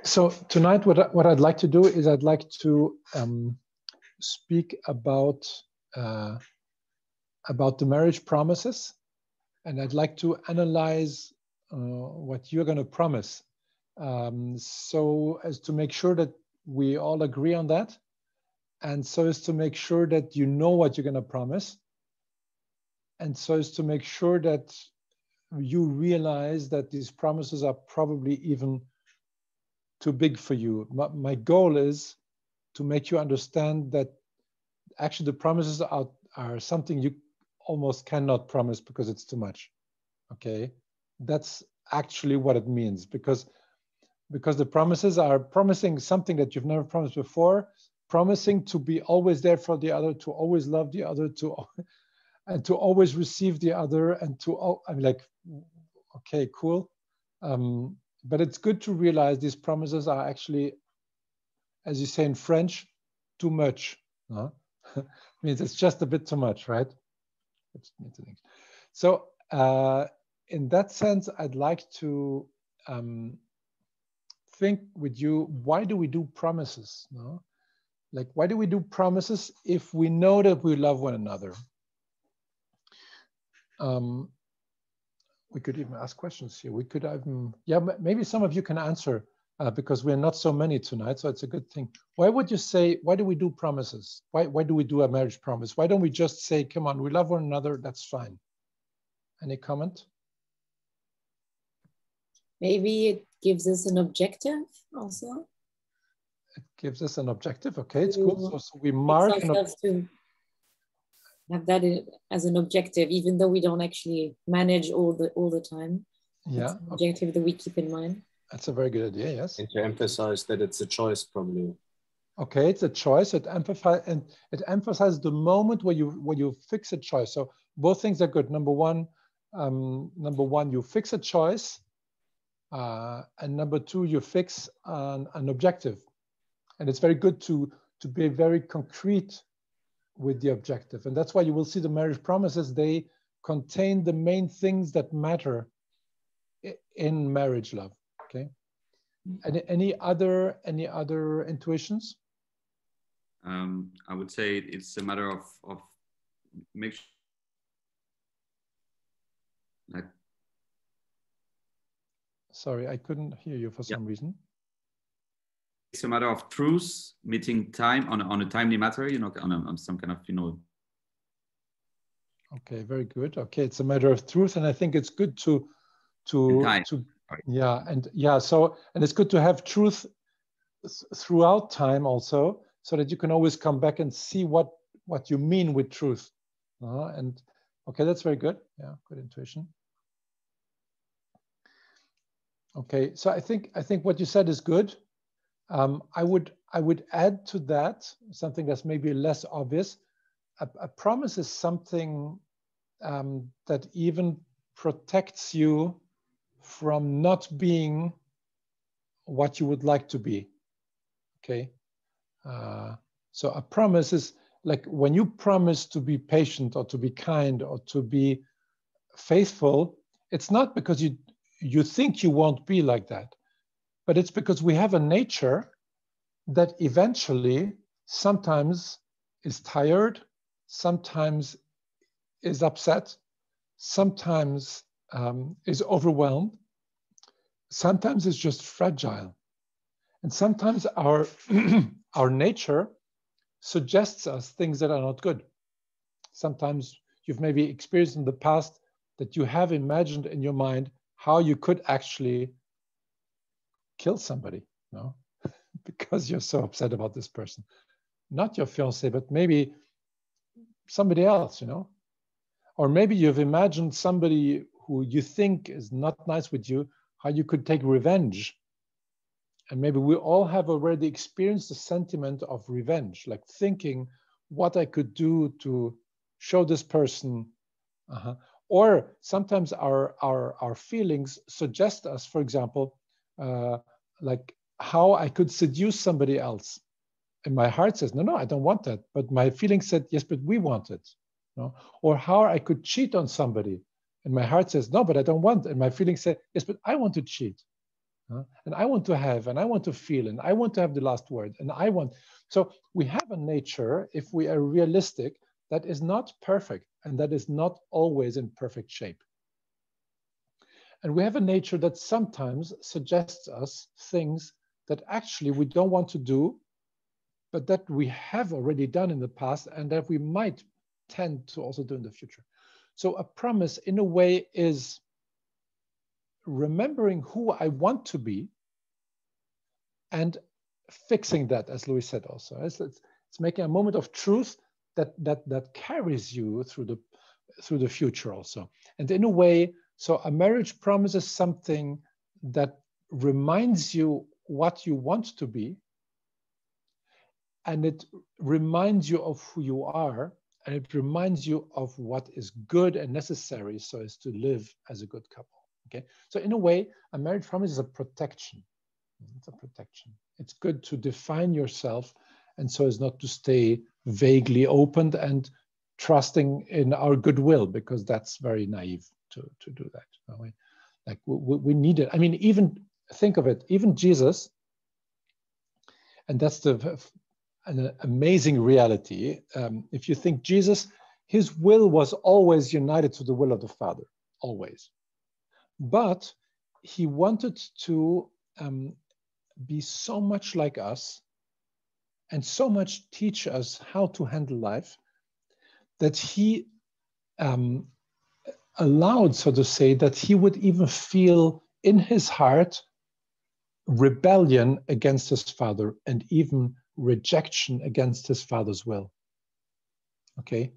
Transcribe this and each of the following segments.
So tonight, what I'd like to do is I'd like to speak about the marriage promises, and I'd like to analyze what you're going to promise, so as to make sure that we all agree on that, and so as to make sure that you know what you're going to promise, and so as to make sure that you realize that these promises are probably even too big for you. My goal is to make you understand that actually the promises are something you almost cannot promise because it's too much. Okay, that's actually what it means, because the promises are promising something that you've never promised before, promising to be always there for the other, to always love the other, and to always receive the other, and I'm like, okay, cool. But it's good to realize these promises are actually, as you say in French, too much. Huh? Means it's just a bit too much, right? So in that sense, I'd like to think with you, why do we do promises? No? Like, why do we do promises if we know that we love one another? We could even ask questions here. We could even, yeah, maybe some of you can answer because we're not so many tonight, so it's a good thing. Why would you say, why do we do promises? Why do we do a marriage promise? Why don't we just say, come on, we love one another, that's fine? Any comment? Maybe it gives us an objective also. It gives us an objective, okay, it's cool. So we mark ourselves to have that as an objective, even though we don't actually manage all the time. Yeah, it's an objective that we keep in mind. That's a very good idea. Yes, and to emphasize that it's a choice, probably. Okay, it's a choice. It emphasizes the moment where you fix a choice. So both things are good. Number one, you fix a choice, and number two, you fix an objective. And it's very good to be very concrete with the objective. And that's why you will see the marriage promises, they contain the main things that matter in marriage love. Okay. Any other intuitions? I would say it's a matter of make sure, like. Sorry, I couldn't hear you for some reason. It's a matter of truth, meeting time on a timely matter, you know, on some kind of, you know. Okay, very good. Okay, it's a matter of truth, and I think it's good to yeah, and yeah, so, and it's good to have truth throughout time also, so that you can always come back and see what you mean with truth. And okay, that's very good. Yeah, good intuition. Okay, so I think what you said is good. I would add to that something that's maybe less obvious. A promise is something that even protects you from not being what you would like to be. Okay, so a promise is like when you promise to be patient or to be kind or to be faithful, it's not because you think you won't be like that, but it's because we have a nature that eventually sometimes is tired, sometimes is upset, sometimes is overwhelmed, sometimes is just fragile. And sometimes our nature suggests us things that are not good. Sometimes you've maybe experienced in the past that you have imagined in your mind how you could actually kill somebody, no? Because you're so upset about this person. Not your fiancé, but maybe somebody else, you know? Or maybe you've imagined somebody who you think is not nice with you, how you could take revenge. And maybe we all have already experienced the sentiment of revenge, like thinking what I could do to show this person. Or sometimes our feelings suggest us, for example, like how I could seduce somebody else. And my heart says, no, I don't want that. But my feeling said, yes, but we want it. No? Or how I could cheat on somebody. And my heart says, no, but I don't want it. And my feeling said, yes, but I want to cheat. And I want to have, and I want to feel, and I want to have the last word, and I want. So we have a nature, if we are realistic, that is not perfect and that is not always in perfect shape. And we have a nature that sometimes suggests us things that actually we don't want to do, but that we have already done in the past and that we might tend to also do in the future. So a promise in a way is remembering who I want to be and fixing that, as Louis said also. It's making a moment of truth that carries you through the future also. And in a way, so a marriage promises something that reminds you what you want to be, and it reminds you of who you are, and it reminds you of what is good and necessary so as to live as a good couple. Okay, so in a way, a marriage promise is a protection. It's a protection. It's good to define yourself, and so as not to stay vaguely opened and trusting in our goodwill, because that's very naive to do that. Like we need it. I mean, even think of it, even Jesus, and that's an amazing reality. If you think Jesus, his will was always united to the will of the Father, always. But he wanted to be so much like us and so much teach us how to handle life that he allowed, so to say, that he would even feel in his heart rebellion against his Father and even rejection against his Father's will. Okay?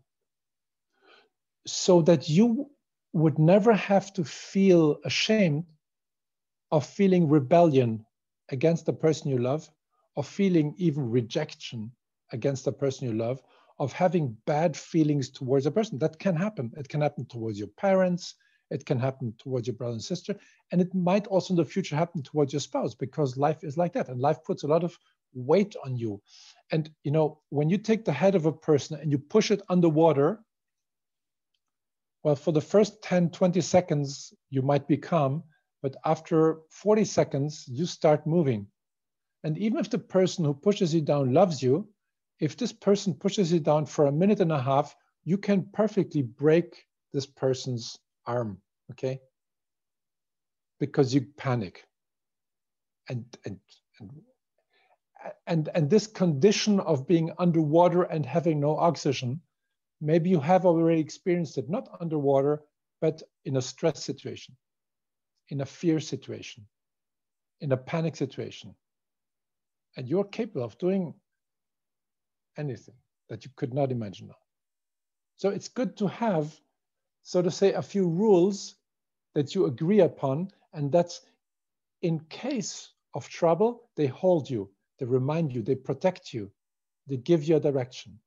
So that you would never have to feel ashamed of feeling rebellion against the person you love, of feeling even rejection against the person you love, of having bad feelings towards a person. That can happen. It can happen towards your parents, it can happen towards your brother and sister, and it might also in the future happen towards your spouse, because life is like that, and life puts a lot of weight on you. And you know, when you take the head of a person and you push it underwater, well, for the first 10, 20 seconds, you might be calm, but after 40 seconds, you start moving. And even if the person who pushes you down loves you, if this person pushes you down for a minute and a half, you can perfectly break this person's arm, okay? Because you panic. And this condition of being underwater and having no oxygen, maybe you have already experienced it, not underwater, but in a stress situation, in a fear situation, in a panic situation. And you're capable of doing anything that you could not imagine now. So it's good to have, so to say, a few rules that you agree upon, and that's in case of trouble, they hold you, they remind you, they protect you, they give you a direction.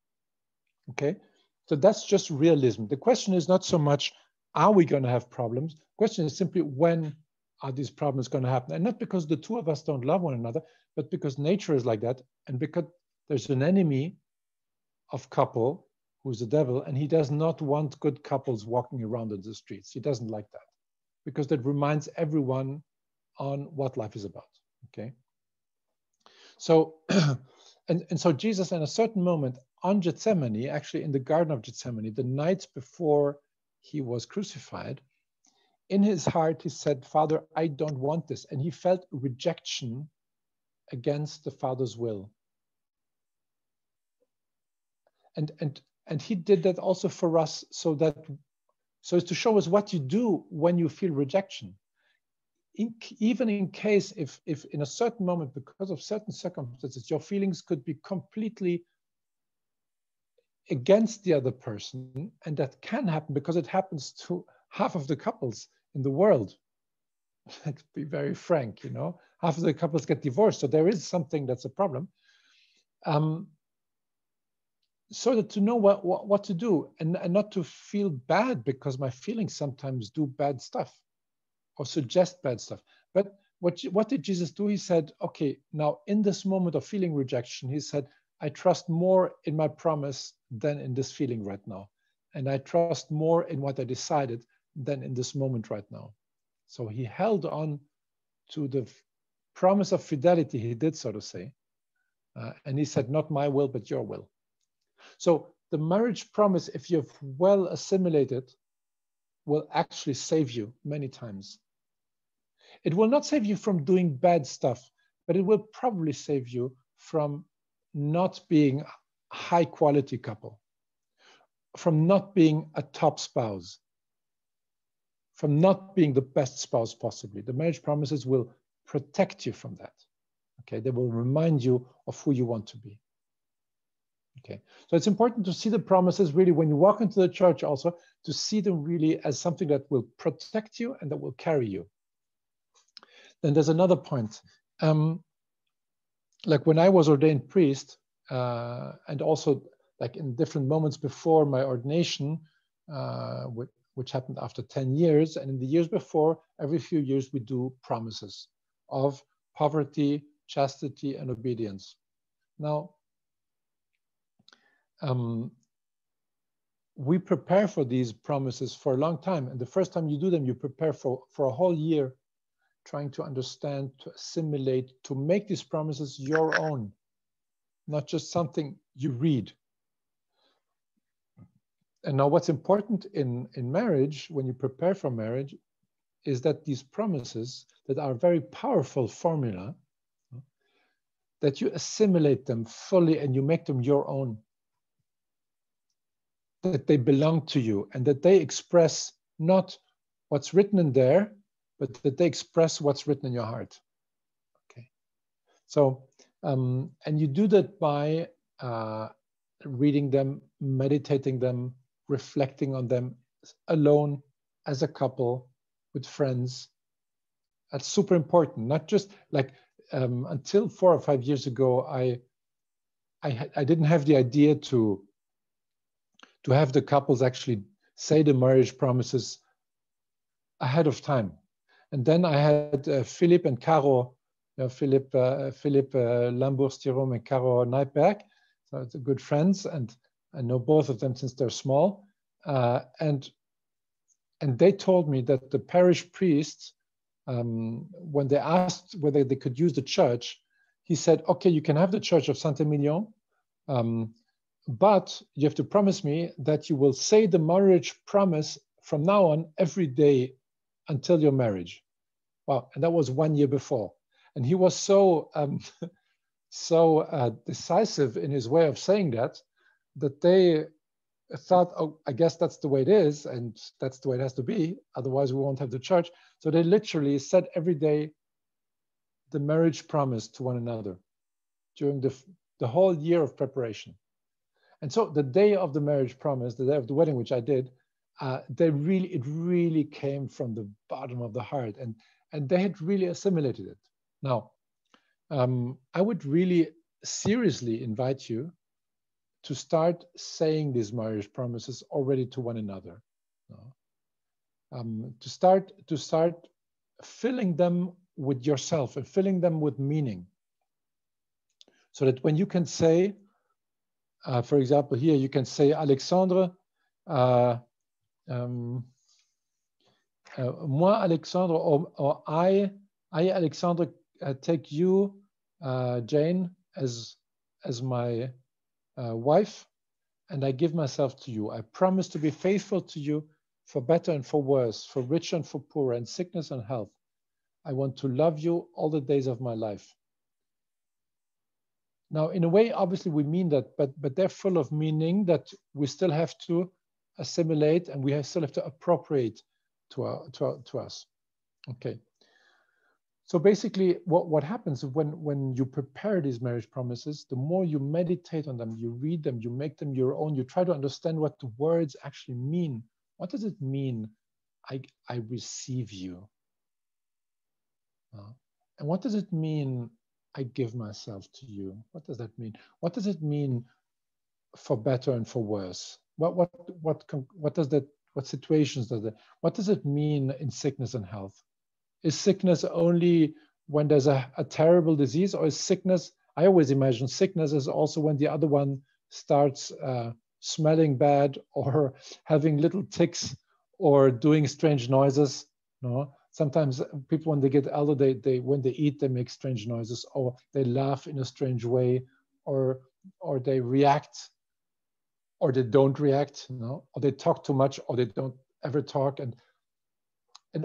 Okay? So that's just realism. The question is not so much, are we going to have problems? The question is simply, when are these problems going to happen? And not because the two of us don't love one another, but because nature is like that, and because there's an enemy of couple who's the devil, and he does not want good couples walking around in the streets. He doesn't like that, because that reminds everyone on what life is about. Okay? So, and so Jesus, in a certain moment on Gethsemane, actually in the Garden of Gethsemane, the night before he was crucified, in his heart, he said, Father, I don't want this. And he felt rejection against the Father's will. And he did that also for us, so as to show us what you do when you feel rejection. Even in case if in a certain moment, because of certain circumstances, your feelings could be completely against the other person, and that can happen because it happens to half of the couples in the world. Let's be very frank, you know, half of the couples get divorced, so there is something that's a problem. So that to know what to do, and not to feel bad because my feelings sometimes do bad stuff or suggest bad stuff. But what did Jesus do? He said, okay, now in this moment of feeling rejection, he said, I trust more in my promise than in this feeling right now. And I trust more in what I decided than in this moment right now. So he held on to the promise of fidelity he did, so to say. And he said, not my will, but your will. So the marriage promise, if you've well assimilated, will actually save you many times. It will not save you from doing bad stuff, but it will probably save you from not being a high quality couple, from not being a top spouse, from not being the best spouse possibly. The marriage promises will protect you from that. Okay, they will remind you of who you want to be. Okay, so it's important to see the promises really when you walk into the church also, to see them really as something that will protect you and that will carry you. Then there's another point. Like when I was ordained priest, and also like in different moments before my ordination, which happened after 10 years, and in the years before, every few years we do promises of poverty, chastity, and obedience. Now, we prepare for these promises for a long time, and the first time you do them, you prepare for a whole year, trying to understand, to assimilate, to make these promises your own, not just something you read. And now what's important in marriage, when you prepare for marriage, is that these promises that are very powerful formula, that you assimilate them fully and you make them your own, that they belong to you and that they express not what's written in there, but that they express what's written in your heart. Okay. So, and you do that by reading them, meditating them, reflecting on them alone, as a couple, with friends. That's super important. Not just like until 4 or 5 years ago, I didn't have the idea to have the couples actually say the marriage promises ahead of time. And then I had Philippe and Caro, Philippe Lambourg-Stirom and Caro Nijperk. So it's good friends, and I know both of them since they're small. And they told me that the parish priest, when they asked whether they could use the church, he said, okay, you can have the church of Saint-Emilion, but you have to promise me that you will say the marriage promise from now on every day until your marriage. Wow, and that was 1 year before. And he was so decisive in his way of saying that they thought, oh, I guess that's the way it is, and that's the way it has to be, otherwise we won't have the church. So they literally said every day the marriage promise to one another during the whole year of preparation. And so the day of the marriage promise, the day of the wedding, which I did, it really came from the bottom of the heart, and they had really assimilated it. Now, I would really seriously invite you to start saying these marriage promises already to one another. To start filling them with yourself and filling them with meaning, so that when you can say, for example, here you can say, Alexandre, moi, Alexandre, or I, Alexandre, take you, Jane, as my wife, and I give myself to you. I promise to be faithful to you for better and for worse, for rich and for poor, and sickness and health. I want to love you all the days of my life. Now, in a way, obviously we mean that, but they're full of meaning that we still have to assimilate, and we still have to appropriate to us. Okay. So basically, what happens when you prepare these marriage promises, the more you meditate on them, you read them, you make them your own, you try to understand what the words actually mean. What does it mean, I receive you? And what does it mean, I give myself to you? What does that mean? What does it mean for better and for worse? What situations does it? What does it mean in sickness and health? Is sickness only when there's a terrible disease, or is sickness, I always imagine sickness is also when the other one starts smelling bad or having little ticks or doing strange noises. No? Sometimes people, when they get older, when they eat, they make strange noises, or they laugh in a strange way, or they react, or they don't react, or they talk too much, or they don't ever talk, and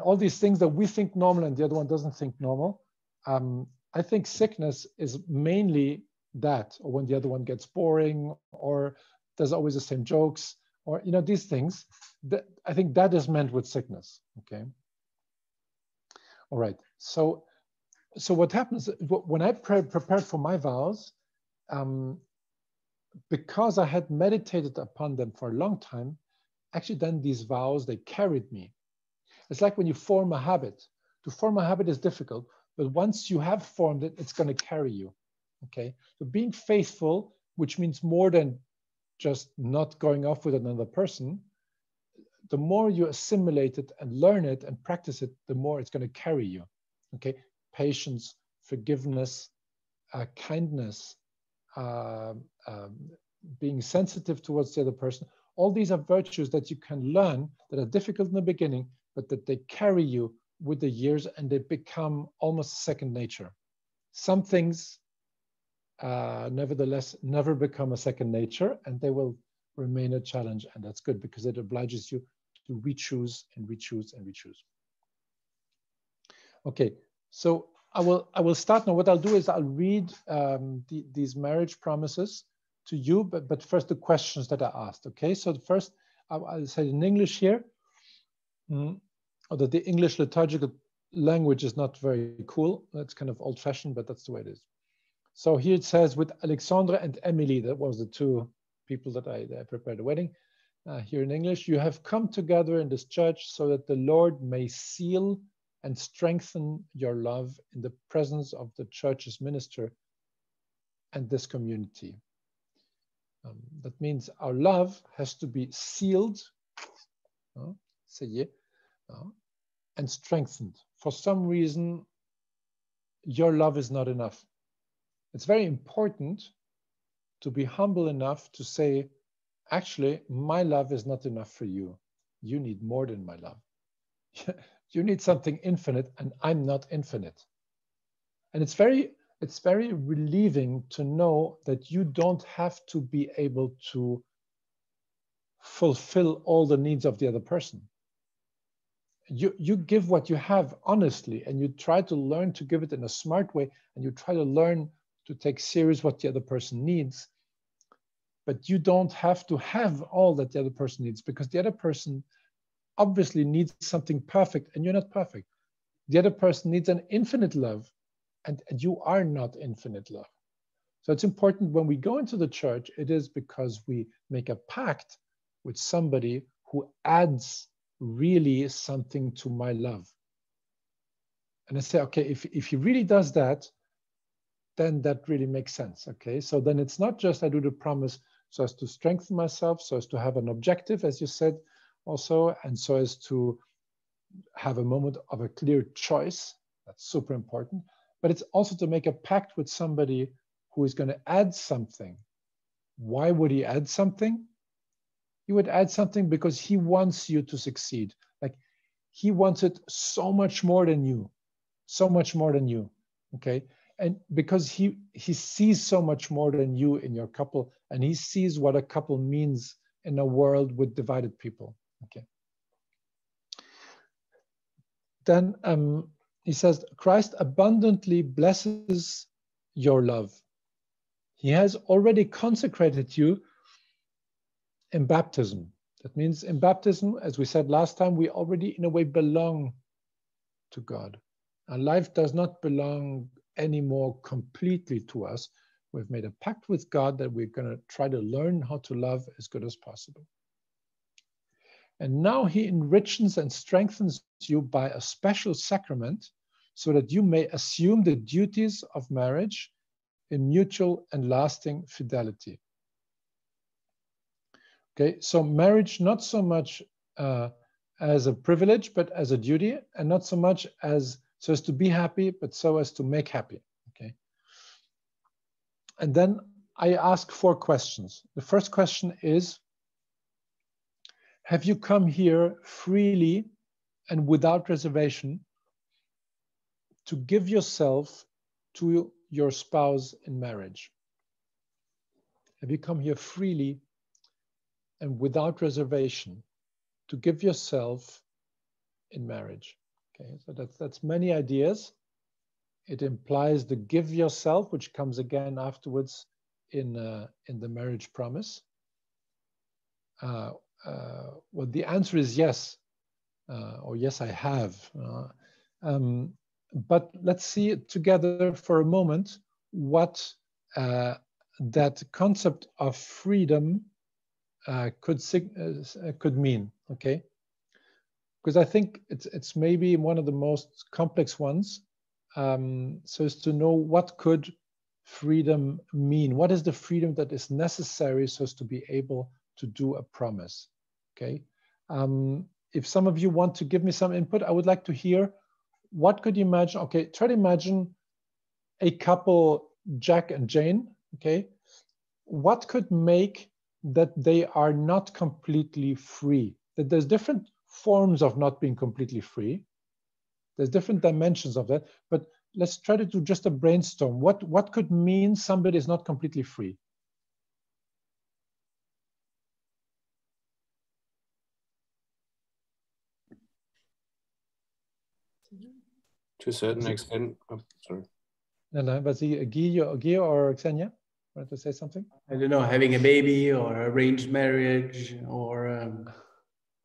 all these things that we think normal and the other one doesn't think normal. I think sickness is mainly that, or when the other one gets boring, or there's always the same jokes, or these things. I think that is meant with sickness. Okay. All right. So what happens when I prepared for my vows, because I had meditated upon them for a long time, actually then these vows, they carried me. It's like when you form a habit. To form a habit is difficult, but once you have formed it, it's going to carry you. Okay. So being faithful, which means more than just not going off with another person, the more you assimilate it and learn it and practice it, the more it's going to carry you. Okay. Patience, forgiveness, kindness, being sensitive towards the other person. All these are virtues that you can learn that are difficult in the beginning, but that they carry you with the years and they become almost second nature. Some things, nevertheless, never become a second nature, and they will remain a challenge. And that's good because it obliges you to re-choose and re-choose and re-choose. Okay, so I will start now. What I'll do is I'll read these marriage promises to you, but first the questions that I asked. Okay, so the first I'll say in English here. Although the English liturgical language is not very cool, that's kind of old-fashioned, but that's the way it is. So here it says, with Alexandra and Emily, that was the two people that I prepared the wedding. Here in English, you have come together in this church so that the Lord may seal and strengthen your love in the presence of the church's minister and this community. That means our love has to be sealed, and strengthened. For some reason, your love is not enough. It's very important to be humble enough to say, actually, my love is not enough for you. You need more than my love. You need something infinite, and I'm not infinite. And it's very relieving to know that you don't have to be able to fulfill all the needs of the other person. You give what you have honestly, and you try to learn to give it in a smart way, and you try to learn to take serious what the other person needs. But you don't have to have all that the other person needs, because the other person obviously needs something perfect, and you're not perfect. The other person needs an infinite love, and you are not infinite love. So it's important when we go into the church, it is because we make a pact with somebody who adds really something to my love. And I say, okay, if he really does that, then that really makes sense. Okay, so then it's not just I do the promise so as to strengthen myself, so as to have an objective, as you said also, and so as to have a moment of a clear choice. That's super important. But it's also to make a pact with somebody who is going to add something. Why would he add something? He would add something because he wants you to succeed. Like he wants it so much more than you, so much more than you. Okay. And because he sees so much more than you in your couple, and he sees what a couple means in a world with divided people. Okay. Then he says, Christ abundantly blesses your love. He has already consecrated you in baptism. That means in baptism, as we said last time, we already in a way belong to God. Our life does not belong anymore completely to us. We've made a pact with God that we're going to try to learn how to love as good as possible. And now he enriches and strengthens you by a special sacrament so that you may assume the duties of marriage in mutual and lasting fidelity. Okay, so marriage not so much as a privilege, but as a duty, and not so much as so as to be happy, but so as to make happy. Okay. And then I ask 4 questions. The first question is, have you come here freely and without reservation to give yourself to your spouse in marriage? Have you come here freely and without reservation to give yourself in marriage? Okay, so that's many ideas. It implies the give yourself, which comes again afterwards in the marriage promise. Well, the answer is yes, or yes, I have. But let's see it together for a moment what that concept of freedom could mean. Okay, because I think it's maybe one of the most complex ones. So as to know what could freedom mean? What is the freedom that is necessary so as to be able to do a promise? Okay. If some of you want to give me some input, I would like to hear what could you imagine? Okay, try to imagine a couple, Jack and Jane. Okay, what could make that they are not completely free? That there's different forms of not being completely free. There's different dimensions of that, but let's try to do just a brainstorm. What could mean somebody is not completely free? To a certain extent. Oh, sorry. No, but Guy or Xenia wanted to say something? I don't know, having a baby or arranged marriage or...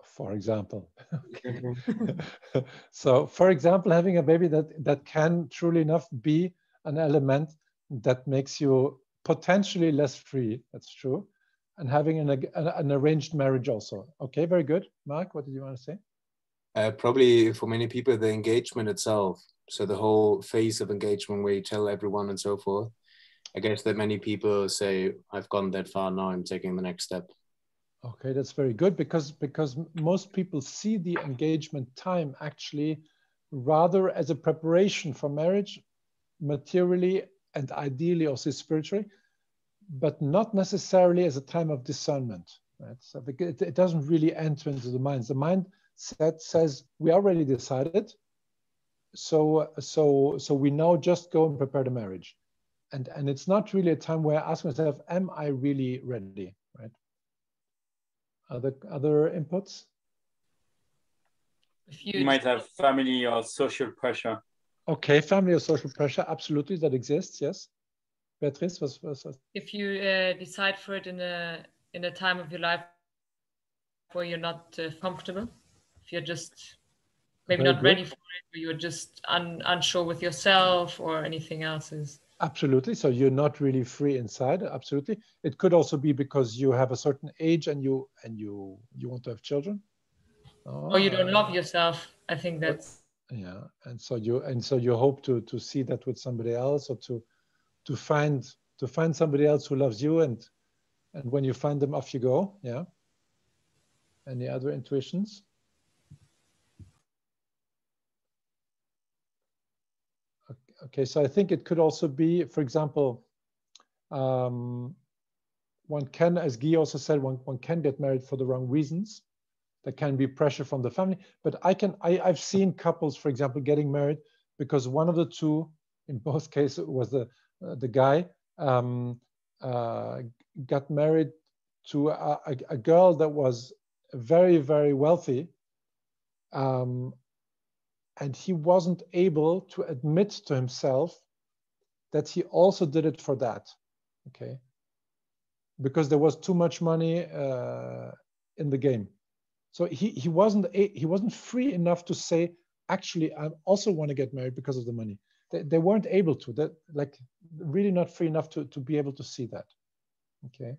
For example. So, for example, having a baby that can truly enough be an element that makes you potentially less free. That's true. And having an arranged marriage also. Okay, very good. Mark, what did you want to say? Probably for many people, the engagement itself. So the whole phase of engagement where you tell everyone and so forth. I guess that many people say, I've gone that far, now I'm taking the next step. Okay, that's very good because most people see the engagement time actually rather as a preparation for marriage, materially and ideally also spiritually, but not necessarily as a time of discernment. Right? So it doesn't really enter into the mind. The mindset says we already decided, so we now just go and prepare the marriage, and it's not really a time where I ask myself, am I really ready? Right? Other inputs? You might have family or social pressure. Okay, family or social pressure, absolutely, that exists, yes. Beatrice, was if you decide for it in a time of your life where you're not comfortable, if you're just maybe Very not good. ready for it, or you're just unsure with yourself or anything else is... Absolutely. So you're not really free inside. Absolutely. It could also be because you have a certain age and you want to have children. Or you don't love yourself. I think that's... Yeah. And so you hope to see that with somebody else, or to find somebody else who loves you, and when you find them, off you go. Yeah. Any other intuitions? Okay, so I think it could also be, for example, one can, as Guy also said, one can get married for the wrong reasons. There can be pressure from the family, but I've seen couples, for example, getting married because one of the two, in both cases, was the guy got married to a girl that was very, very wealthy, and he wasn't able to admit to himself that he also did it for that, okay? Because there was too much money in the game. So he wasn't free enough to say, actually, I also want to get married because of the money. They weren't able to, that, like, really not free enough to be able to see that, okay?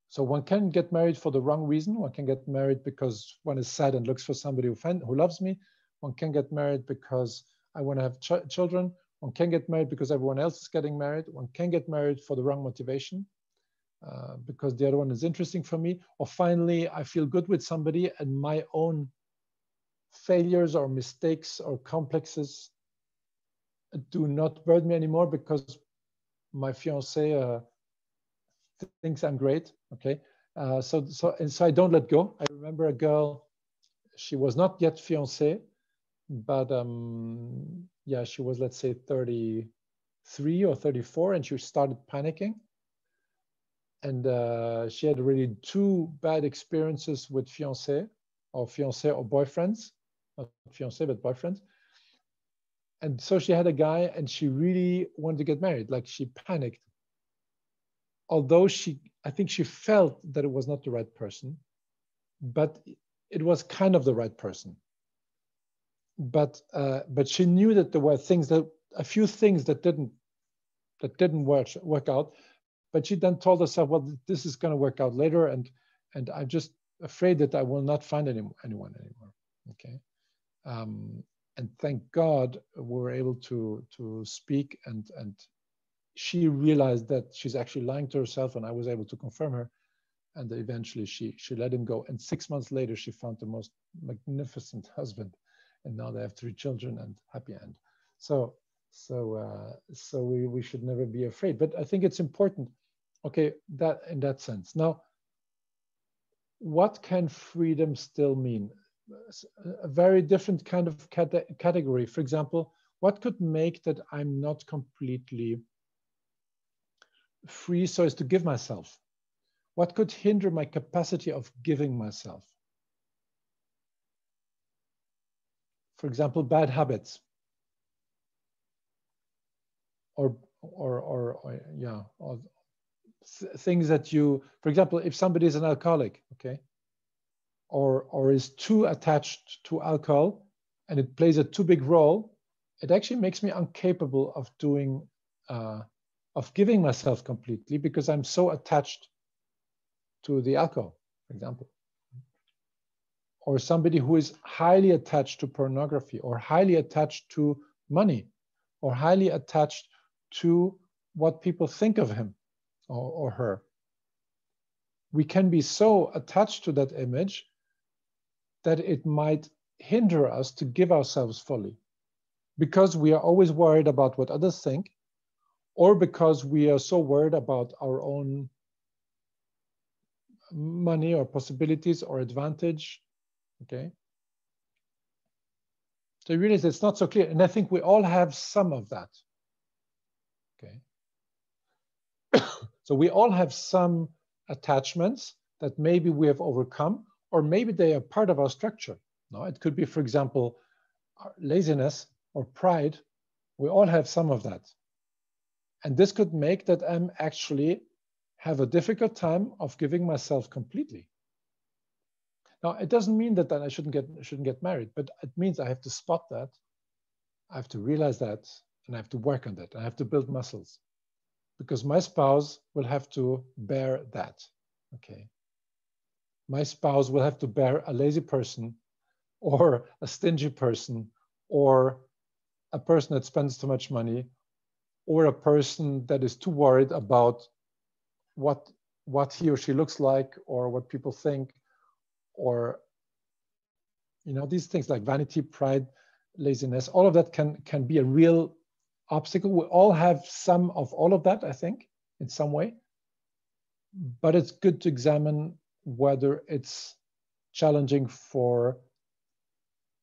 So one can get married for the wrong reason. One can get married because one is sad and looks for somebody who loves me. One can get married because I want to have children. One can get married because everyone else is getting married. One can get married for the wrong motivation, because the other one is interesting for me. Or finally, I feel good with somebody and my own failures or mistakes or complexes do not burden me anymore because my fiancé thinks I'm great, okay? So I don't let go. I remember a girl, she was not yet fiancée, but yeah, she was, let's say, 33 or 34, and she started panicking. And she had really 2 bad experiences with fiancé or boyfriends, not fiancé, but boyfriends. And so she had a guy, and she really wanted to get married. Like, she panicked. Although I think she felt that it was not the right person, but it was kind of the right person. But she knew that there were a few things that didn't work out. But she then told herself, well, this is going to work out later, and I'm just afraid that I will not find anyone anymore. Okay, and thank God we were able to speak, and she realized that she's actually lying to herself, and I was able to confirm her, and eventually she let him go. And 6 months later, she found the most magnificent husband, and now they have 3 children and happy end. So we should never be afraid. But I think it's important, okay, that in that sense. Now, what can freedom still mean? A very different kind of category. For example, what could make that I'm not completely free so as to give myself? What could hinder my capacity of giving myself? For example, bad habits. Or things that you, for example, if somebody is an alcoholic, okay, or is too attached to alcohol, and it plays a too big role, it actually makes me incapable of giving myself completely, because I'm so attached to the alcohol, for example. Or somebody who is highly attached to pornography, or highly attached to money, or highly attached to what people think of him or her. We can be so attached to that image that it might hinder us to give ourselves fully, because we are always worried about what others think, or because we are so worried about our own money or possibilities or advantage. Okay. So you realize it's not so clear. And I think we all have some of that. Okay. So we all have some attachments that maybe we have overcome, or maybe they are part of our structure. No, it could be, for example, laziness or pride. We all have some of that. And this could make that I'm actually have a difficult time of giving myself completely. Now, it doesn't mean that I shouldn't get married, but it means I have to spot that. I have to realize that, and I have to work on that. I have to build muscles, because my spouse will have to bear that. Okay. My spouse will have to bear a lazy person, or a stingy person, or a person that spends too much money, or a person that is too worried about what he or she looks like, or what people think, or these things like vanity, pride, laziness. All of that can be a real obstacle. We all have some of all of that, I think, in some way. But it's good to examine whether it's challenging for,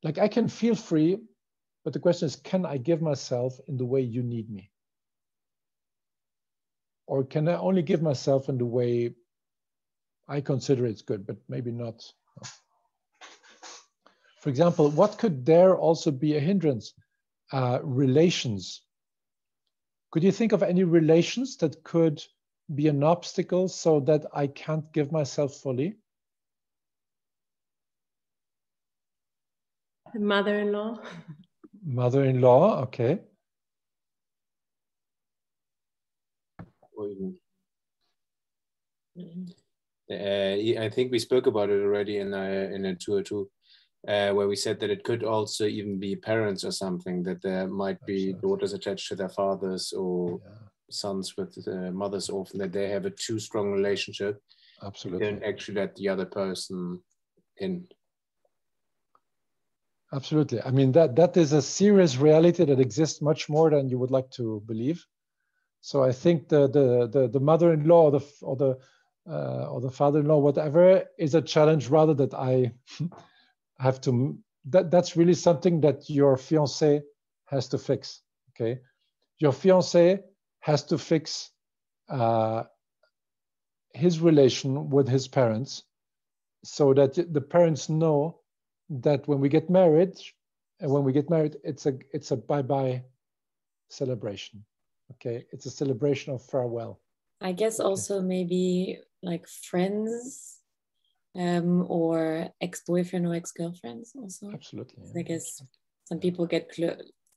like, I can feel free, but the question is, can I give myself in the way you need me? Or can I only give myself in the way I consider it's good, but maybe not? For example, what could there also be a hindrance? Relations. Could you think of any relations that could be an obstacle so that I can't give myself fully? Mother-in-law. Mother-in-law, okay. I think we spoke about it already in a 202, where we said that it could also even be parents or something, that there might be daughters attached to their fathers, or sons with mothers, often that they have a too strong relationship. Absolutely. Don't actually let the other person in. Absolutely. I mean, that is a serious reality that exists much more than you would like to believe. So I think the mother-in-law or the father-in-law, whatever, is a challenge rather that I have to that's really something that your fiancé has to fix. Okay, your fiancé has to fix his relation with his parents, so that the parents know that when we get married, it's a bye-bye celebration. Okay, it's a celebration of farewell. I guess also maybe like friends, or ex-boyfriend or ex-girlfriends also. Absolutely. I guess some people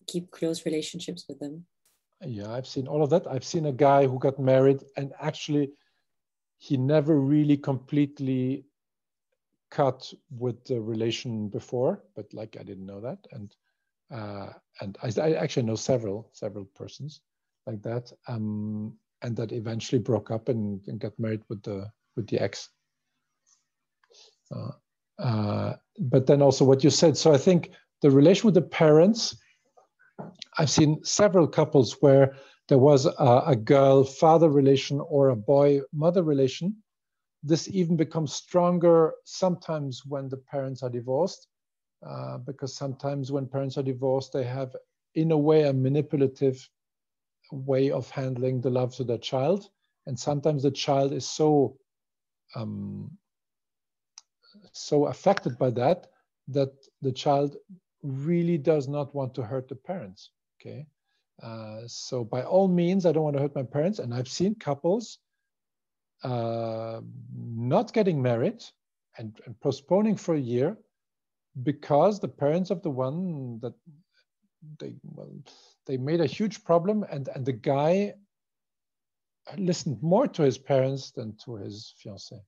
keep close relationships with them. Yeah, I've seen all of that. I've seen a guy who got married and actually he never really completely cut with the relation before, but like I didn't know that. And I actually know several persons like that, and that eventually broke up and got married with the ex. But then also what you said. So I think the relation with the parents, I've seen several couples where there was a girl-father relation or a boy-mother relation. This even becomes stronger sometimes when the parents are divorced, because sometimes when parents are divorced, they have, in a way, a manipulative way of handling the love to their child. And sometimes the child is so affected by that the child really does not want to hurt the parents. Okay, so by all means, I don't want to hurt my parents. And I've seen couples not getting married and postponing for a year because the parents of the one that they made a huge problem, and the guy listened more to his parents than to his fiancée.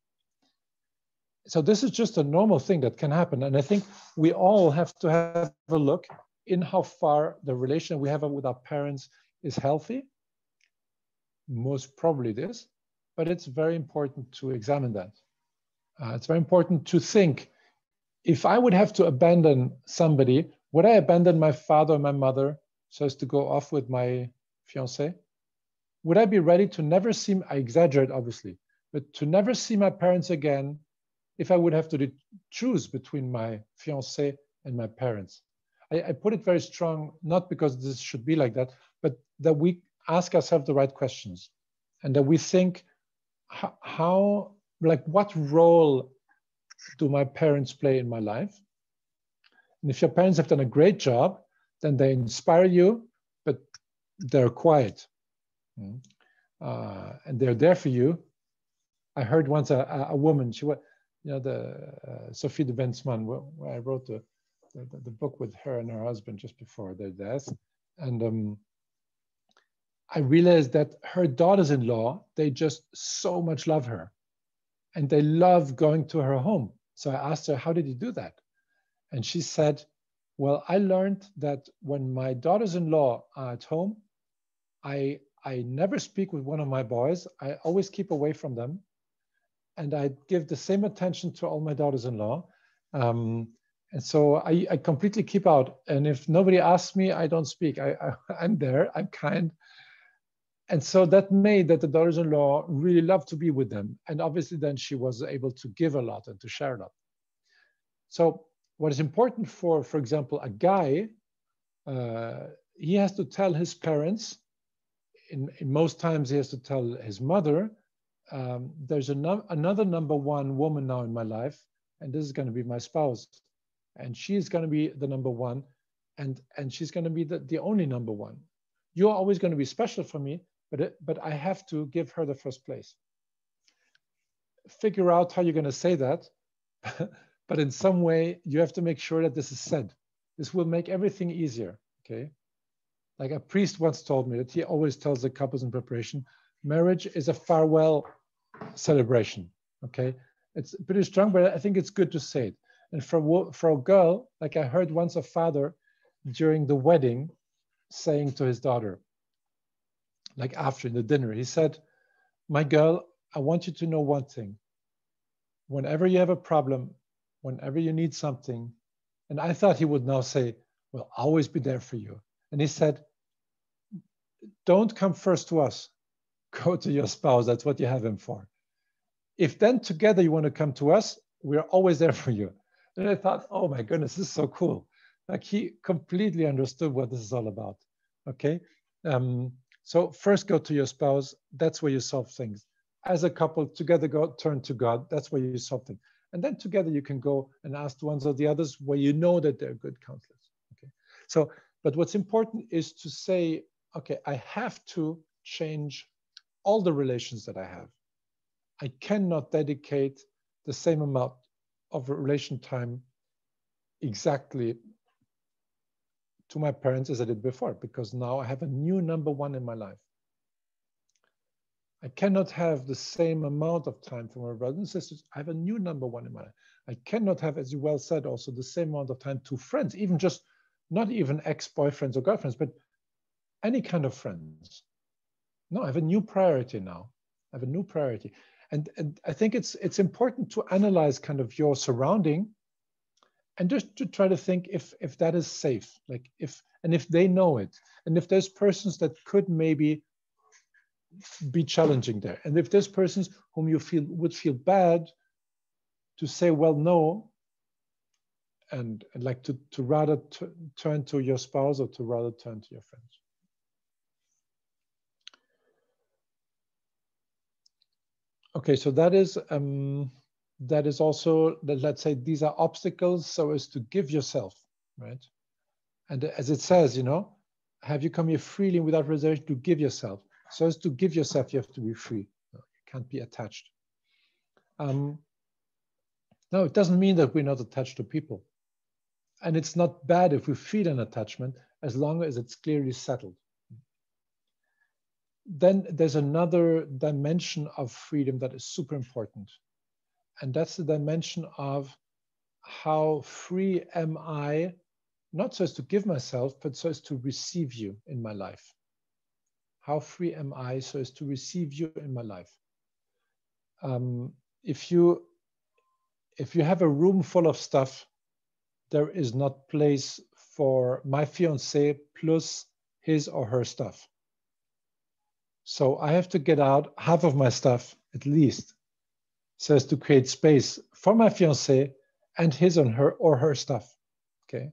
So this is just a normal thing that can happen. And I think we all have to have a look in how far the relation we have with our parents is healthy. Most probably it is, but it's very important to examine that. It's very important to think, if I would have to abandon somebody, would I abandon my father or my mother so as to go off with my fiancé? Would I be ready to never see, I exaggerate obviously, but to never see my parents again if I would have to choose between my fiancé and my parents? I put it very strong, not because this should be like that, but that we ask ourselves the right questions and that we think, how, like, what role do my parents play in my life? And if your parents have done a great job, then they inspire you, but they're quiet. And they're there for you. I heard once a woman, she was, Sophie de Bensman, where I wrote the book with her and her husband just before their death. And I realized that her daughters-in-law, they just so much love her. And they love going to her home. So I asked her, how did you do that? And she said, well, I learned that when my daughters-in-law are at home, I never speak with one of my boys. I always keep away from them. And I give the same attention to all my daughters-in-law. And so I completely keep out. And if nobody asks me, I don't speak. I'm there, I'm kind. And so that made that the daughters-in-law really loved to be with them. And obviously then she was able to give a lot and to share a lot. So what is important for example, a guy, he has to tell his parents, in most times he has to tell his mother, there's another number one woman now in my life, and this is going to be my spouse. And she's going to be the number one, and she's going to be the only number one. You're always going to be special for me, but I have to give her the first place. Figure out how you're going to say that, but in some way you have to make sure that this is said. This will make everything easier, okay? Like a priest once told me that he always tells the couples in preparation, marriage is a farewell celebration, okay? It's pretty strong, but I think it's good to say it. And for a girl, like I heard once a father during the wedding saying to his daughter, like after the dinner, he said, my girl, I want you to know one thing. Whenever you have a problem, whenever you need something, and I thought he would now say, well, I'll always be there for you. And he said, don't come first to us. Go to your spouse. That's what you have him for. If then together you want to come to us, we're always there for you. And I thought, oh my goodness, this is so cool. Like he completely understood what this is all about. Okay. So first go to your spouse. That's where you solve things. As a couple, together go turn to God. That's where you solve things. And then together you can go and ask the ones or the others where you know that they're good counselors. Okay. So, but what's important is to say, okay, I have to change all the relations that I have. I cannot dedicate the same amount of relation time exactly to my parents as I did before, because now I have a new number one in my life. I cannot have the same amount of time for my brothers and sisters. I have a new number one in my life. I cannot have, as you well said, also the same amount of time to friends, even just not even ex-boyfriends or girlfriends, but any kind of friends. No, I have a new priority now. I have a new priority. And I think it's important to analyze kind of your surrounding and just to try to think if that is safe, like if they know it, and if there's persons that could maybe be challenging there, and if there's persons whom you would feel bad to say, well, no, and like to rather turn to your spouse or to rather turn to your friends. Okay, so that is also, let's say these are obstacles so as to give yourself, right? And as it says, you know, have you come here freely without reservation to give yourself. So as to give yourself, you have to be free. You can't be attached. No, it doesn't mean that we're not attached to people. And it's not bad if we feel an attachment as long as it's clearly settled. Then there's another dimension of freedom that is super important. And that's the dimension of how free am I, not so as to give myself, but so as to receive you in my life. How free am I so as to receive you in my life? If you have a room full of stuff, there is not place for my fiancé plus his or her stuff. So I have to get out half of my stuff at least, so as to create space for my fiancé and his or her stuff. Okay.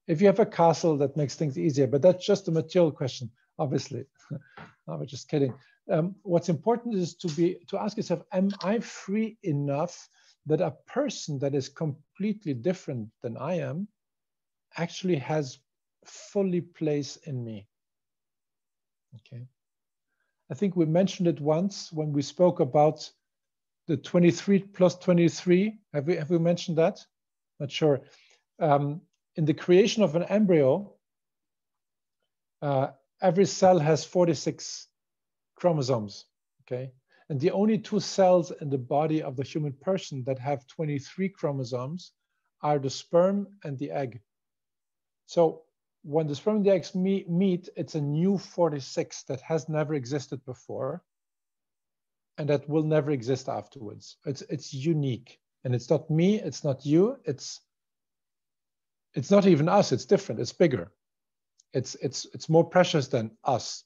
If you have a castle, that makes things easier, but that's just a material question, obviously. No, we're just kidding. What's important is to ask yourself, am I free enough that a person that is completely different than I am actually has fully place in me? Okay. I think we mentioned it once when we spoke about the 23 plus 23. Have we mentioned that? Not sure. In the creation of an embryo, every cell has 46 chromosomes, okay? And the only two cells in the body of the human person that have 23 chromosomes are the sperm and the egg. So when the sperm and the eggs meet, it's a new 46 that has never existed before and that will never exist afterwards. It's unique, and it's not me, it's not you, it's not even us, it's different, it's bigger. It's more precious than us.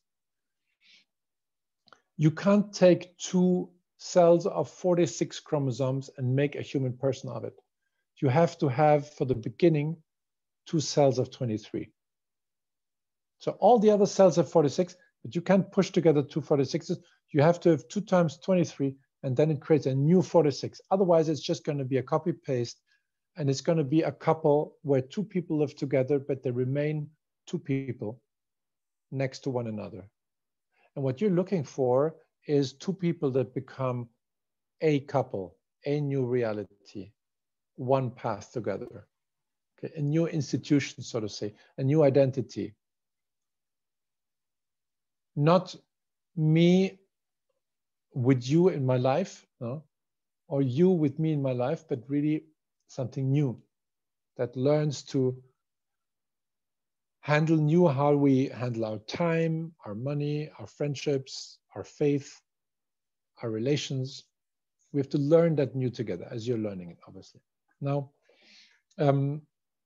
You can't take two cells of 46 chromosomes and make a human person of it. You have to have, for the beginning, two cells of 23. So all the other cells have 46, but you can't push together two 46s. You have to have 2 times 23, and then it creates a new 46. Otherwise, it's just going to be a copy paste, and it's going to be a couple where two people live together, but they remain two people next to one another. And what you're looking for is two people that become a couple, a new reality, one path together, okay? A new institution, so to say, a new identity. Not me with you in my life, no? Or you with me in my life, but really something new that learns to handle new how we handle our time, our money, our friendships, our faith, our relations. We have to learn that new together as you're learning it, obviously. Now, in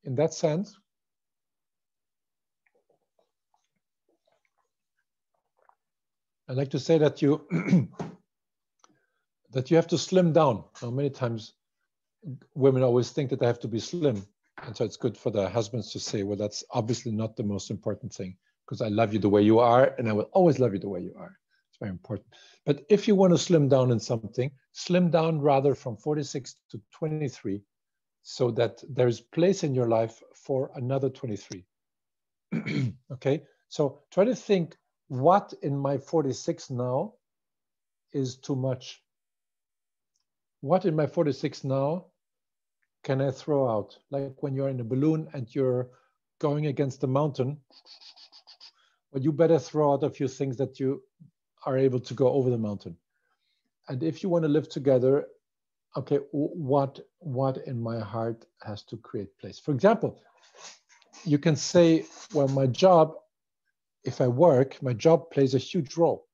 that sense, I'd like to say that you that you have to slim down. Now, many times women always think that they have to be slim. And so it's good for the husbands to say, well, that's obviously not the most important thing, because I love you the way you are, and I will always love you the way you are. It's very important. But if you want to slim down in something, slim down rather from 46 to 23, so that there's place in your life for another 23. Okay, so try to think, what in my 46 now is too much? What in my 46 now can I throw out? Like when you're in a balloon and you're going against the mountain, well, you better throw out a few things that you are able to go over the mountain. And if you want to live together, okay, what in my heart has to create place? For example, you can say, well, my job, if I work, my job plays a huge role.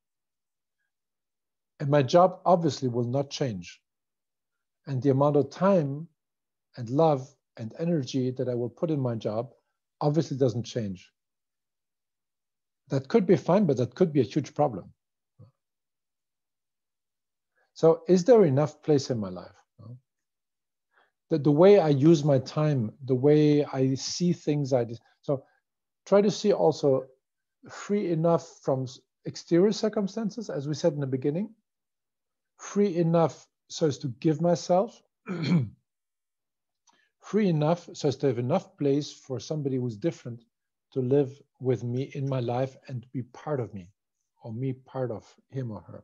And my job obviously will not change. And the amount of time and love and energy that I will put in my job obviously doesn't change. That could be fine, but that could be a huge problem. So is there enough place in my life? The way I use my time, the way I see things, so try to see also free enough from exterior circumstances, as we said in the beginning, free enough so as to give myself, free enough so as to have enough place for somebody who's different to live with me in my life and be part of me, or me part of him or her.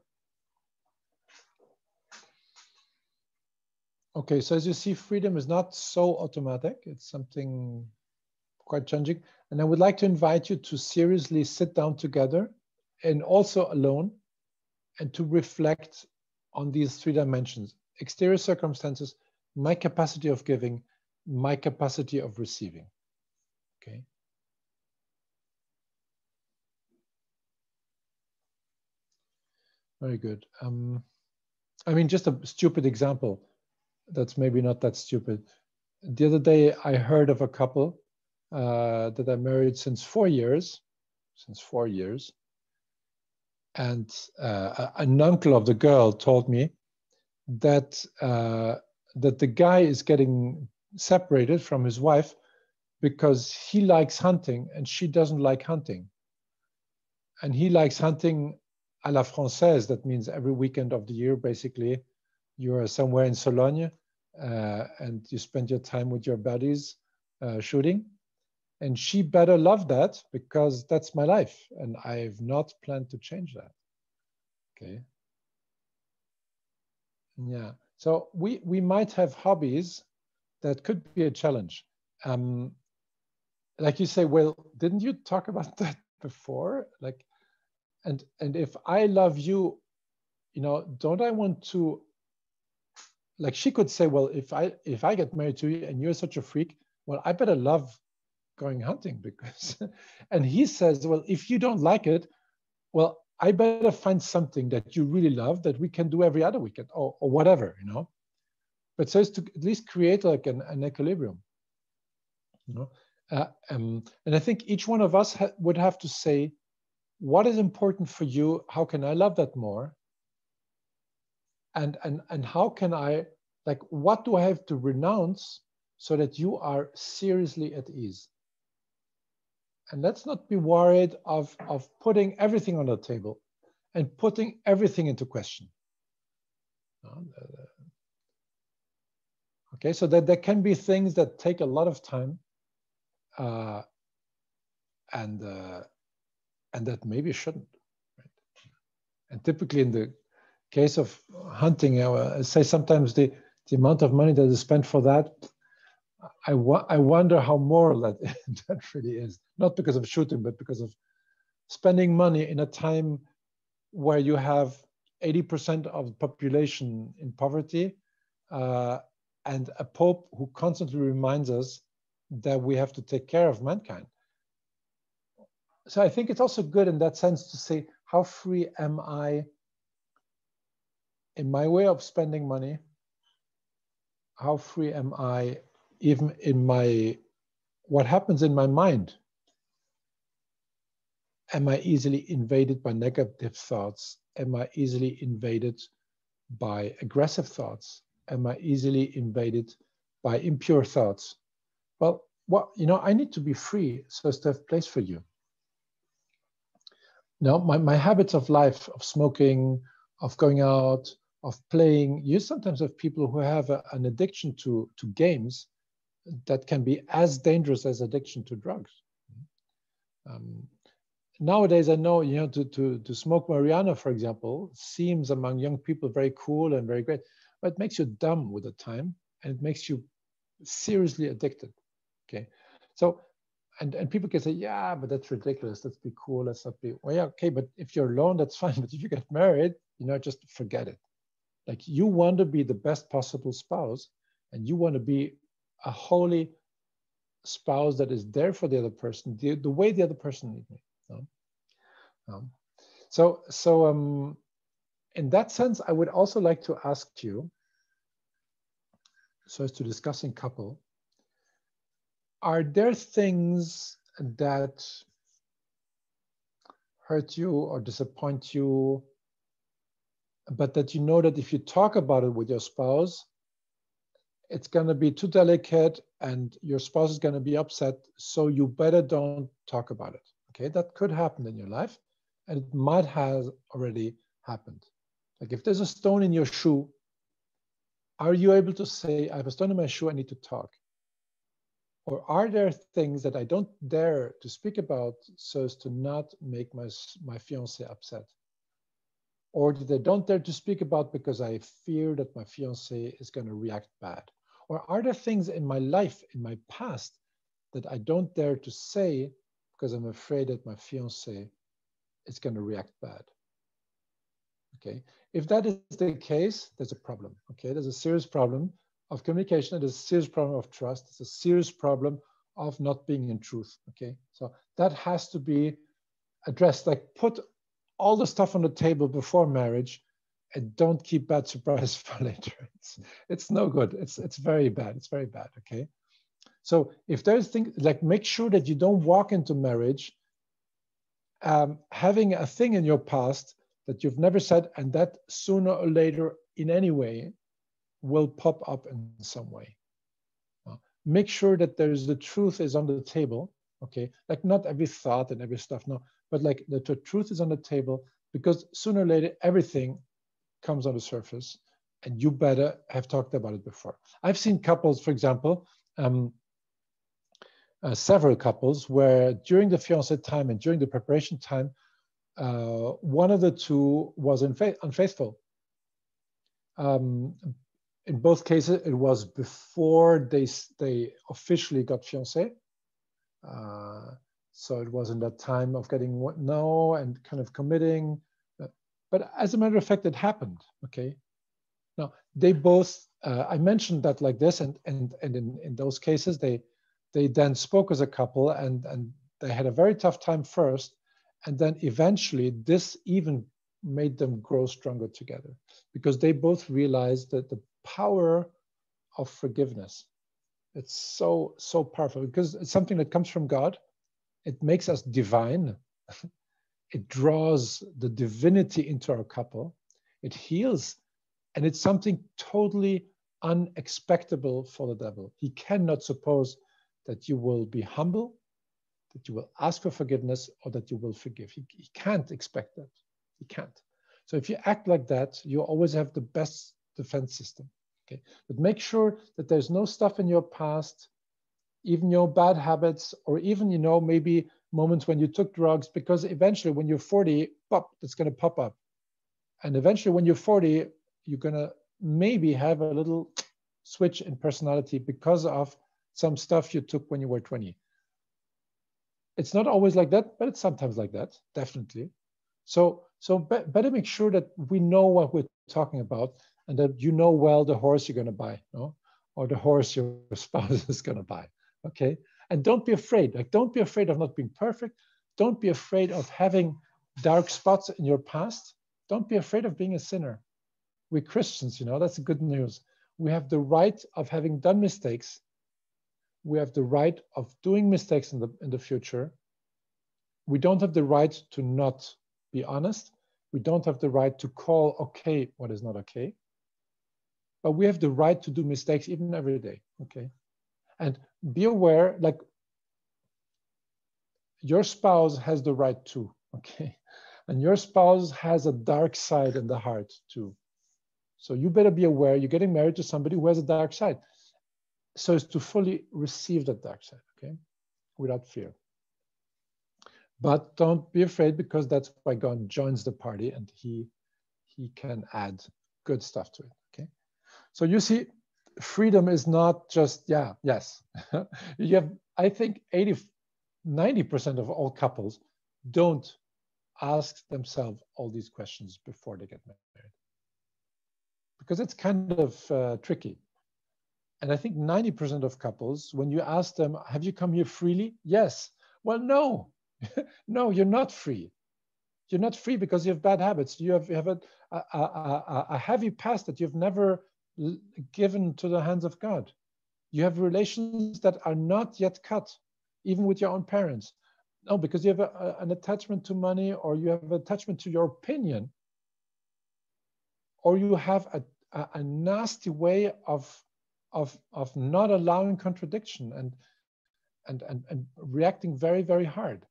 Okay, so as you see, freedom is not so automatic. It's something quite challenging. And I would like to invite you to seriously sit down together, and also alone, and to reflect on these three dimensions: exterior circumstances, my capacity of giving, my capacity of receiving. Okay. Very good. I mean, just a stupid example that's maybe not that stupid. The other day, I heard of a couple that I married since 4 years, and an uncle of the girl told me that that the guy is getting separated from his wife because he likes hunting and she doesn't like hunting. And he likes hunting à la française. That means every weekend of the year, basically, you're somewhere in Sologne and you spend your time with your buddies shooting. And she better love that, because that's my life. And I've not planned to change that. Okay. Yeah. So we might have hobbies that could be a challenge. Like you say, well, didn't you talk about that before? Like, and if I love you, you know, don't I want to, like she could say, well, if I get married to you and you're such a freak, well, I better love going hunting, because, and he says, well, if you don't like it, well, I better find something that you really love that we can do every other weekend, or whatever, you know. But so as to at least create like an equilibrium, you know. And I think each one of us would have to say, what is important for you? How can I love that more? And how can I, like, what do I have to renounce so that you are seriously at ease? And let's not be worried of putting everything on the table and putting everything into question. Okay, so that there can be things that take a lot of time, and that maybe shouldn't. Right? And typically in the case of hunting, I say sometimes the amount of money that is spent for that, I wonder how moral that that really is. Not because of shooting, but because of spending money in a time where you have 80% of the population in poverty, and a Pope who constantly reminds us that we have to take care of mankind. So I think it's also good in that sense to say, how free am I in my way of spending money? How free am I even in what happens in my mind? Am I easily invaded by negative thoughts? Am I easily invaded by aggressive thoughts? am I easily invaded by impure thoughts? Well, I need to be free so as to have place for you. Now, my habits of life, of smoking, of going out, of playing, you sometimes have people who have an addiction to games that can be as dangerous as addiction to drugs. Nowadays, I know, to smoke marijuana, for example, seems among young people very cool and very great, but it makes you dumb with the time, and it makes you seriously addicted. Okay, so and people can say, yeah, but that's ridiculous. Let's be cool. Let's not be. Well, yeah, okay, but if you're alone, that's fine. But if you get married, just forget it. Like, you want to be the best possible spouse, and you want to be a holy spouse that is there for the other person, the way the other person needs me. So in that sense, I would also like to ask you, so as to discuss in couple, are there things that hurt you or disappoint you, but that you know that if you talk about it with your spouse, it's going to be too delicate and your spouse is going to be upset, so you better don't talk about it? Okay, that could happen in your life, and it might have already happened. Like, if there's a stone in your shoe, are you able to say, I have a stone in my shoe, I need to talk? Or are there things that I don't dare to speak about so as to not make my fiancé upset? Or that I don't dare to speak about because I fear that my fiancé is going to react bad? Or are there things in my life, in my past, that I don't dare to say because I'm afraid that my fiancé is going to react bad? Okay, if that is the case, there's a problem. Okay, there's a serious problem of communication, there's a serious problem of trust, there's a serious problem of not being in truth. Okay, so that has to be addressed. Like, put all the stuff on the table before marriage, and don't keep bad surprises for later. It's no good. It's very bad. It's very bad. Okay, so if there's things like, make sure that you don't walk into marriage having a thing in your past that you've never said, and that sooner or later in any way will pop up in some way. Make sure that the truth is on the table. Okay, like, not every thought and every stuff, no, but like the truth is on the table, because sooner or later everything comes on the surface, and you better have talked about it before. I've seen couples, for example, several couples where during the fiancé time and during the preparation time, one of the two was unfaithful. In both cases, it was before they officially got fiancé. So it was in that time of getting no and kind of committing. But as a matter of fact, it happened. Okay. Now, they both, I mentioned that like this, and in those cases, they then spoke as a couple, and they had a very tough time first, and then eventually this even made them grow stronger together, because they both realized that the power of forgiveness, it's so powerful, because it's something that comes from God. It makes us divine. It draws the divinity into our couple. It heals, and it's something totally unexpectable for the devil. He cannot suppose that you will be humble, that you will ask for forgiveness, or that you will forgive. He can't expect that. He can't. So if you act like that, you always have the best defense system. Okay, but make sure that there's no stuff in your past, even your bad habits, or even, maybe moments when you took drugs, because eventually when you're 40, pop, it's going to pop up. And eventually when you're 40, you're going to maybe have a little switch in personality because of some stuff you took when you were 20. It's not always like that, but it's sometimes like that, definitely. So better make sure that we know what we're talking about, and that you know well the horse you're going to buy, no? Or the horse your spouse is going to buy. Okay, and don't be afraid. Like, don't be afraid of not being perfect. Don't be afraid of having dark spots in your past. Don't be afraid of being a sinner. We're Christians, that's the good news. We have the right of having done mistakes. We have the right of doing mistakes in the future. We don't have the right to not be honest. We don't have the right to call okay what is not okay. but we have the right to do mistakes even every day, okay? And be aware, like, your spouse has the right too, okay? And your spouse has a dark side in the heart too. So you better be aware you're getting married to somebody who has a dark side, so as to fully receive that dark side, okay? Without fear. But don't be afraid, because that's why God joins the party, and he can add good stuff to it, okay? So you see, freedom is not just, yeah, yes. You have, I think 90% of all couples don't ask themselves all these questions before they get married, because it's kind of tricky. And I think 90% of couples, when you ask them, have you come here freely? Yes. Well, no, no, you're not free. You're not free because you have bad habits. You have a heavy past that you've never given to the hands of God. You have relations that are not yet cut, even with your own parents. No, because you have an attachment to money, or you have an attachment to your opinion, or you have a nasty way of not allowing contradiction and reacting very, very hard.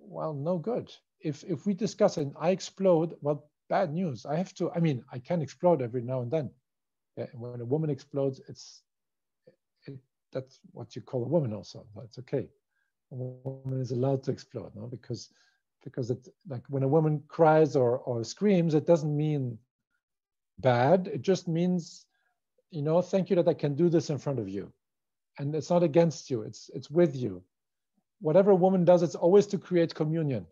Well, no good. If we discuss and I explode, well, bad news. I have to, I mean, I can explode every now and then. Yeah, when a woman explodes, that's what you call a woman also. That's okay. A woman is allowed to explode, no? Because it's like when a woman cries or screams, it doesn't mean bad. It just means, you know, thank you that I can do this in front of you. And it's not against you, it's with you. Whatever a woman does, it's always to create communion.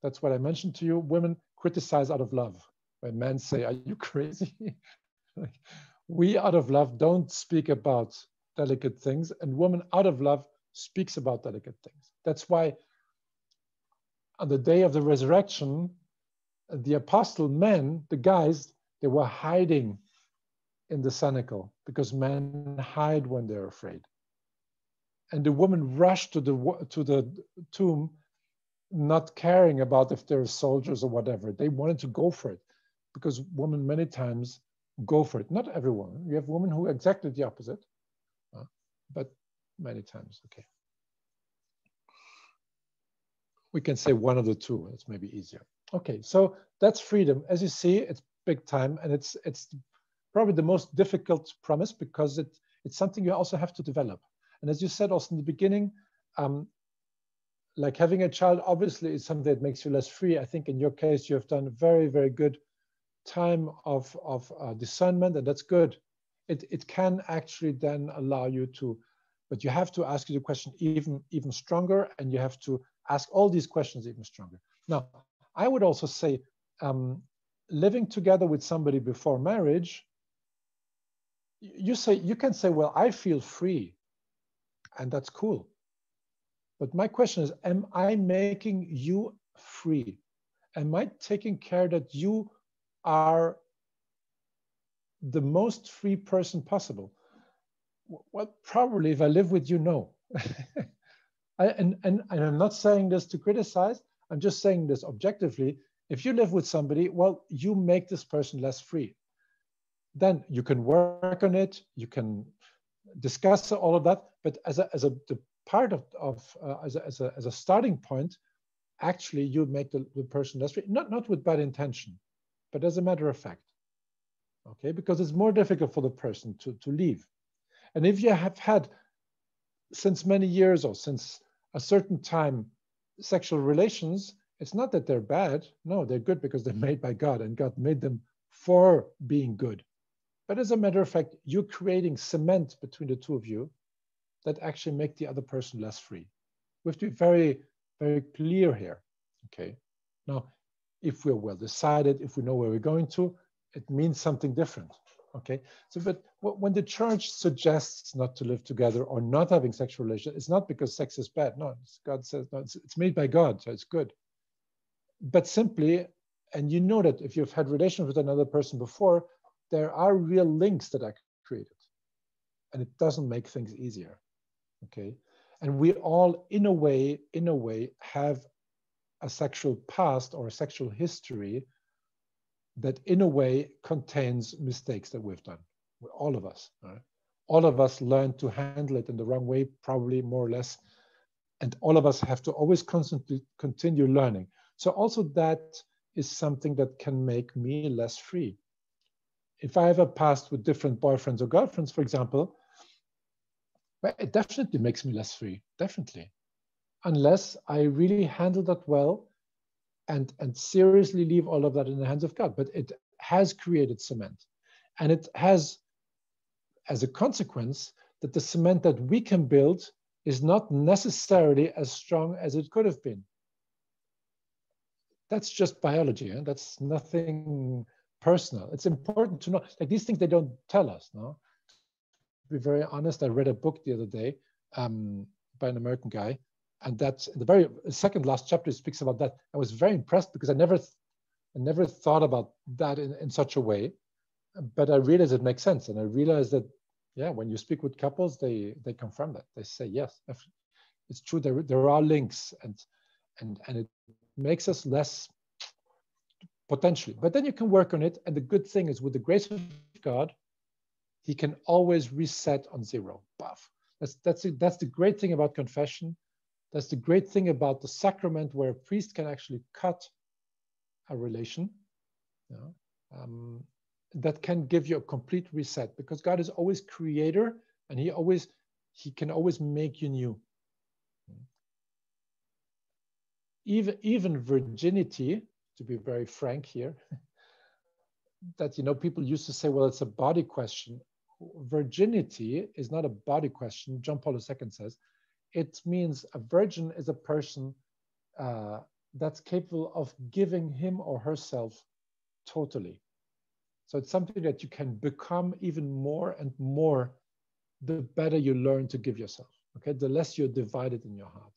That's what I mentioned to you. Women criticize out of love. When men say, are you crazy? Like, we out of love don't speak about delicate things, and woman out of love speaks about delicate things. That's why on the day of the resurrection, the apostle men, the guys, they were hiding in the cenacle, because men hide when they're afraid. And the woman rushed to the tomb, not caring about if there are soldiers or whatever. They wanted to go for it, because women many times go for it. Not every woman. You have women who are exactly the opposite, but many times, okay. We can say one of the two. It's maybe easier. Okay, so that's freedom. As you see, it's big time, and it's probably the most difficult promise, because it's something you also have to develop. And as you said also in the beginning, like having a child obviously is something that makes you less free. I think in your case, you have done a very, very good time of discernment, and that's good. It can actually then allow you to, but you have to ask you the question even stronger, and you have to ask all these questions even stronger. Now, I would also say, living together with somebody before marriage, you can say, well, I feel free, and that's cool. But my question is, am I making you free? Am I taking care that you are the most free person possible? Well, probably if I live with you, no. And I'm not saying this to criticize, I'm just saying this objectively. If you live with somebody, well, you make this person less free. Then you can work on it, you can discuss all of that, but as a part as a starting point, actually you make the person less free, not with bad intention, but as a matter of fact. Okay, because it's more difficult for the person to leave. And if you have had since many years or since a certain time sexual relations, it's not that they're bad. No, they're good because they're made by God, and God made them for being good. But as a matter of fact, you're creating cement between the two of you that actually make the other person less free. We have to be very, very clear here. Okay. Now, if we're well decided, if we know where we're going to, it means something different. Okay. So, but when the church suggests not to live together or not having sexual relations, it's not because sex is bad. No, God says no, it's made by God, so it's good. But simply, and you know that if you've had relations with another person before, there are real links that are created, and it doesn't make things easier. Okay. And we all, in a way, have a sexual past or a sexual history that in a way contains mistakes that we've done. All of us. Right? All of us learn to handle it in the wrong way, probably more or less. And all of us have to always constantly continue learning. So also that is something that can make me less free. If I have a past with different boyfriends or girlfriends, for example, well, it definitely makes me less free, definitely. Unless I really handle that well and seriously leave all of that in the hands of God. But it has created cement. And it has, as a consequence, that the cement that we can build is not necessarily as strong as it could have been. That's just biology, and that's nothing personal. It's important to know, like these things they don't tell us, no? To be very honest, I read a book the other day by an American guy, and that's the very second last chapter speaks about that. I was very impressed because I never thought about that in such a way, but I realized it makes sense, and I realized that yeah, when you speak with couples, they confirm that. They say yes, it's true. There are links, and it makes us less potentially. But then you can work on it, and the good thing is with the grace of God, He can always reset on zero. Buff. That's the great thing about confession. That's the great thing about the sacrament, where a priest can actually cut a relation. You know, that can give you a complete reset, because God is always creator, and He can always make you new. Even virginity, to be very frank here, that people used to say, well, it's a body question. Virginity is not a body question. John Paul II says it means a virgin is a person that's capable of giving him or herself totally. So it's something that you can become even more and more the better you learn to give yourself. Okay, the less you're divided in your heart.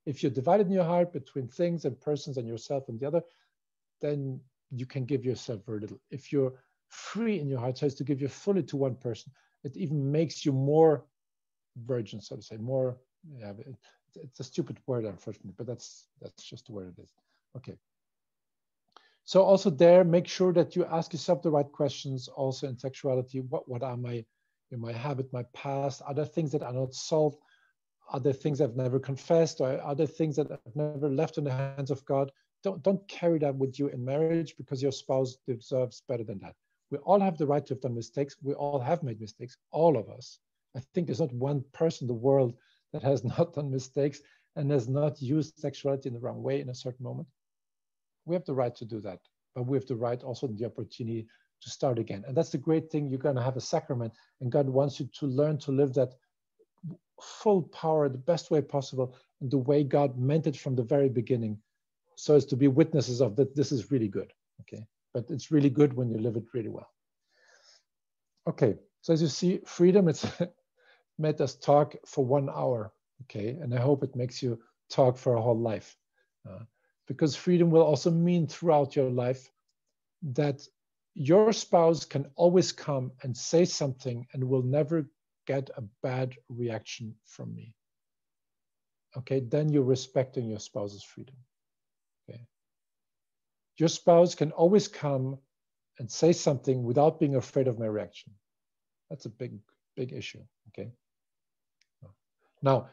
If you're divided in your heart between things and persons and yourself and the other, then you can give yourself very little. If you're free in your heart, so as to give you fully to one person, it even makes you more virgin, so to say, more. Yeah, it's a stupid word, unfortunately, but that's just the word it is. Okay. So also there, make sure that you ask yourself the right questions. Also in sexuality, what are my habit, my past? Are there things that are not solved? Are there things I've never confessed, or are there things that I've never left in the hands of God? Don't carry that with you in marriage, because your spouse deserves better than that. We all have the right to have done mistakes. We all have made mistakes, all of us. I think there's not one person in the world that has not done mistakes and has not used sexuality in the wrong way in a certain moment. We have the right to do that, but we have the right also the opportunity to start again. And that's the great thing. You're going to have a sacrament, and God wants you to learn to live that full power the best way possible, and the way God meant it from the very beginning, so as to be witnesses of that this is really good. Okay, but it's really good when you live it really well. Okay, so as you see, freedom, it's made us talk for 1 hour. Okay, and I hope it makes you talk for a whole life, because freedom will also mean throughout your life that your spouse can always come and say something and will never get a bad reaction from me. Okay, then you're respecting your spouse's freedom. Okay, your spouse can always come and say something without being afraid of my reaction. That's a big issue. Okay, now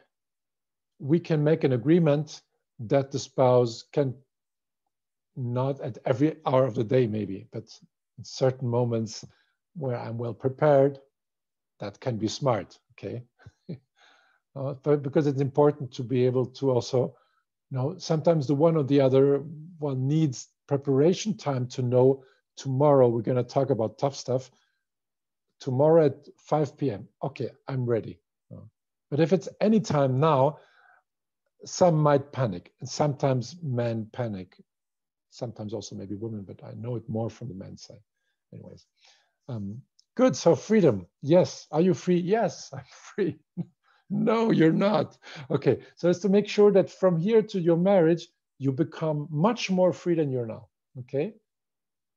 we can make an agreement that the spouse can, not at every hour of the day maybe, but in certain moments where I'm well prepared, that can be smart. Okay. But because it's important to be able to also, sometimes the one or the other one needs preparation time to know tomorrow we're going to talk about tough stuff. Tomorrow at 5 p.m. Okay, I'm ready. But if it's any time now, some might panic, and sometimes men panic. Sometimes also maybe women, but I know it more from the men's side. Anyways, good. So freedom. Yes. Are you free? Yes, I'm free. No, you're not. Okay. So it's to make sure that from here to your marriage, you become much more free than you're now. Okay.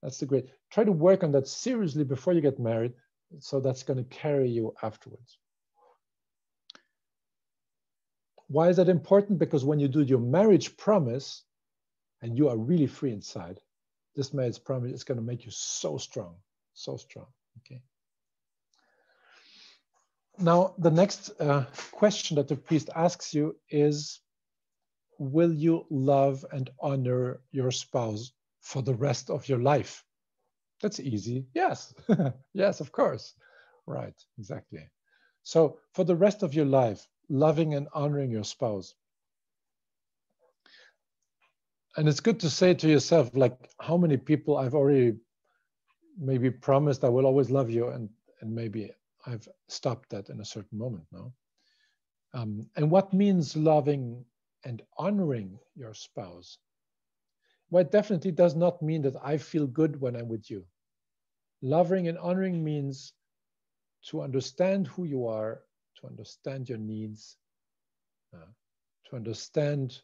That's the great. Try to work on that seriously before you get married. So that's going to carry you afterwards. Why is that important? Because when you do your marriage promise and you are really free inside, this marriage promise is going to make you so strong, okay? Now, the next question that the priest asks you is, will you love and honor your spouse for the rest of your life? That's easy. Yes. Yes, of course. Right, exactly. So for the rest of your life, loving and honoring your spouse. And it's good to say to yourself, like, how many people I've already maybe promised I will always love you, and maybe I've stopped that in a certain moment now. And what means loving and honoring your spouse? Well, it definitely does not mean that I feel good when I'm with you. Loving and honoring means to understand who you are, to understand your needs, to understand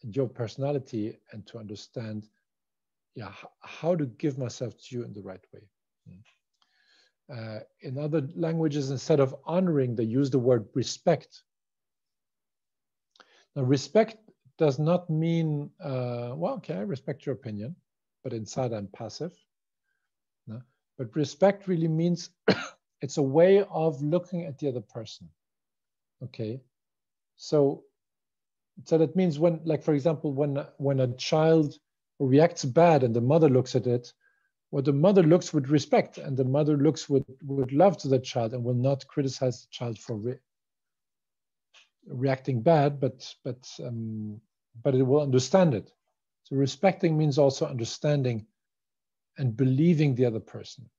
your personality, and to understand, yeah, how to give myself to you in the right way. In other languages, instead of honoring, they use the word respect. Now, respect does not mean, well, okay, I respect your opinion, but inside I'm passive. No? But respect really means it's a way of looking at the other person. Okay, so that means when, like, for example, when a child reacts bad and the mother looks at it, well, the mother looks with respect, and the mother looks with love to the child, and will not criticize the child for reacting bad, but it will understand it. So respecting means also understanding and believing the other person.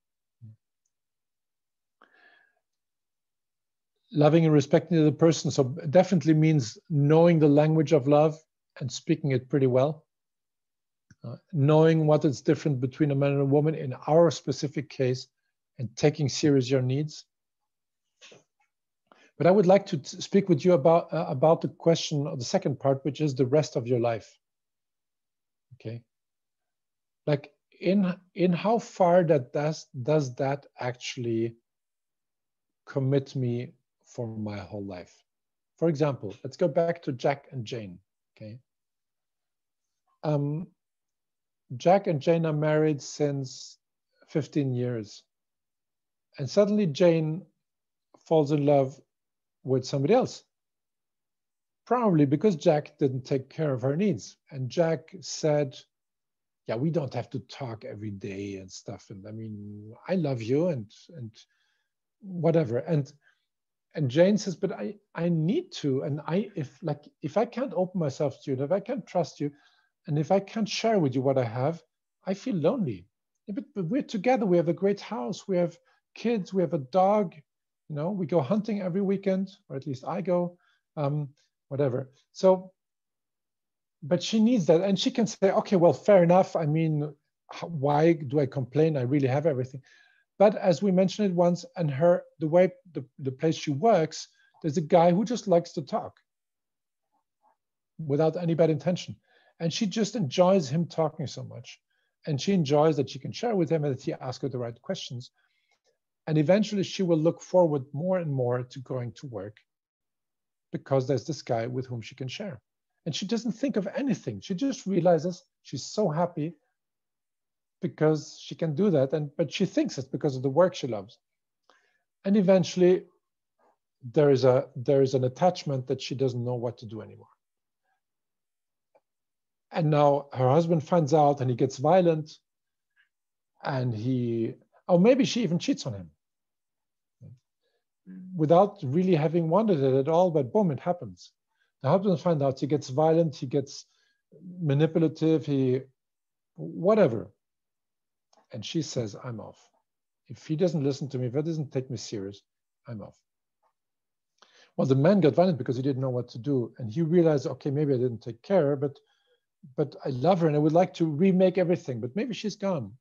Loving and respecting the other person, so definitely means knowing the language of love and speaking it pretty well. Knowing what is different between a man and a woman in our specific case, and taking serious your needs. But I would like to speak with you about the question of the second part, which is the rest of your life. Okay, like in how far that does that actually commit me for my whole life? For example, let's go back to Jack and Jane. Okay, Jack and Jane are married since 15 years, and suddenly Jane falls in love with somebody else. Probably because Jack didn't take care of her needs. And Jack said, yeah, we don't have to talk every day and stuff. And I mean, I love you and whatever. And Jane says, but I need to. And if I can't open myself to you, and if I can't trust you, and if I can't share with you what I have, I feel lonely. Yeah, but we're together. We have a great house. We have kids. We have a dog. You know, we go hunting every weekend, or at least I go, whatever. So, but she needs that. And she can say, okay, well, fair enough. I mean, why do I complain? I really have everything. But as we mentioned it once, and the way, the place she works, there's a guy who just likes to talk without any bad intention. And she just enjoys him talking so much. And she enjoys that she can share with him and that he asks her the right questions. And eventually she will look forward more and more to going to work because there's this guy with whom she can share. And she doesn't think of anything. She just realizes she's so happy because she can do that. But she thinks it's because of the work she loves. And eventually there is an attachment that she doesn't know what to do anymore. And now her husband finds out and he gets violent, and or maybe she even cheats on him without really having wanted it at all, but boom, it happens. The husband finds out, he gets violent, he gets manipulative, whatever. And she says, I'm off. If he doesn't listen to me, if he doesn't take me serious, I'm off. Well, the man got violent because he didn't know what to do. And he realized, okay, maybe I didn't take care of her, but I love her and I would like to remake everything, but maybe she's gone.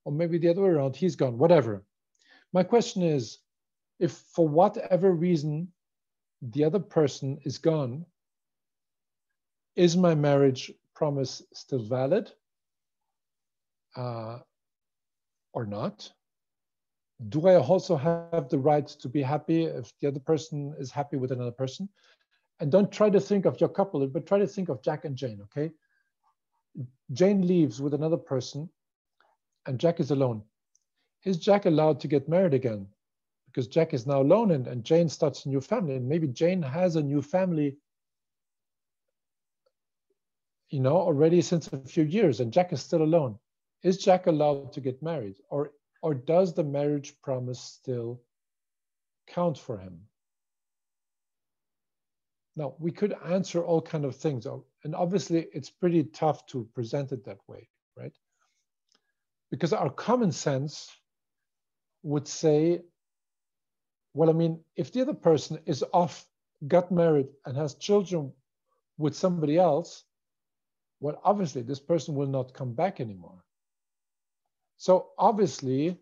Or maybe the other way around, he's gone, whatever. My question is, if for whatever reason the other person is gone, is my marriage promise still valid or not? Do I also have the right to be happy if the other person is happy with another person? And don't try to think of your couple, but try to think of Jack and Jane, okay? Jane leaves with another person and Jack is alone. Is Jack allowed to get married again? Because Jack is now alone and Jane starts a new family, and maybe Jane has a new family, you know, already since a few years, and Jack is still alone. Is Jack allowed to get married, or does the marriage promise still count for him? Now, we could answer all kinds of things, and obviously it's pretty tough to present it that way, right? Because our common sense would say, well, I mean, if the other person is off, got married, and has children with somebody else, well, obviously this person will not come back anymore. So obviously,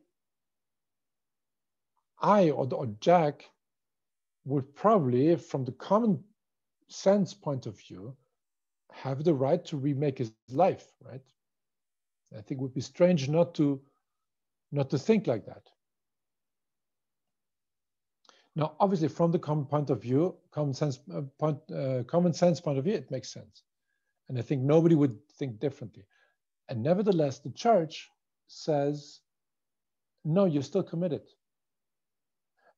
I or Jack would probably, from the common sense point of view, have the right to remake his life, right? I think it would be strange not to think like that. Now, obviously, from the common point of view, common sense point of view, it makes sense, and I think nobody would think differently. And nevertheless, the church says, no, you're still committed.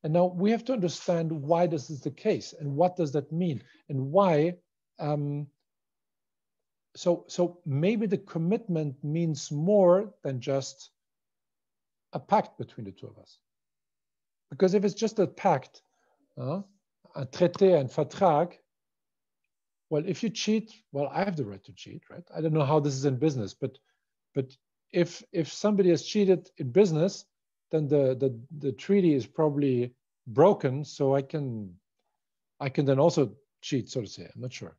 And now we have to understand why this is the case and what does that mean and why. So maybe the commitment means more than just a pact between the two of us. Because if it's just a pact, a traité, and vertrag, well, if you cheat, well, I have the right to cheat, right? I don't know how this is in business, but if somebody has cheated in business, then the treaty is probably broken. So I can then also cheat, so to say. I'm not sure.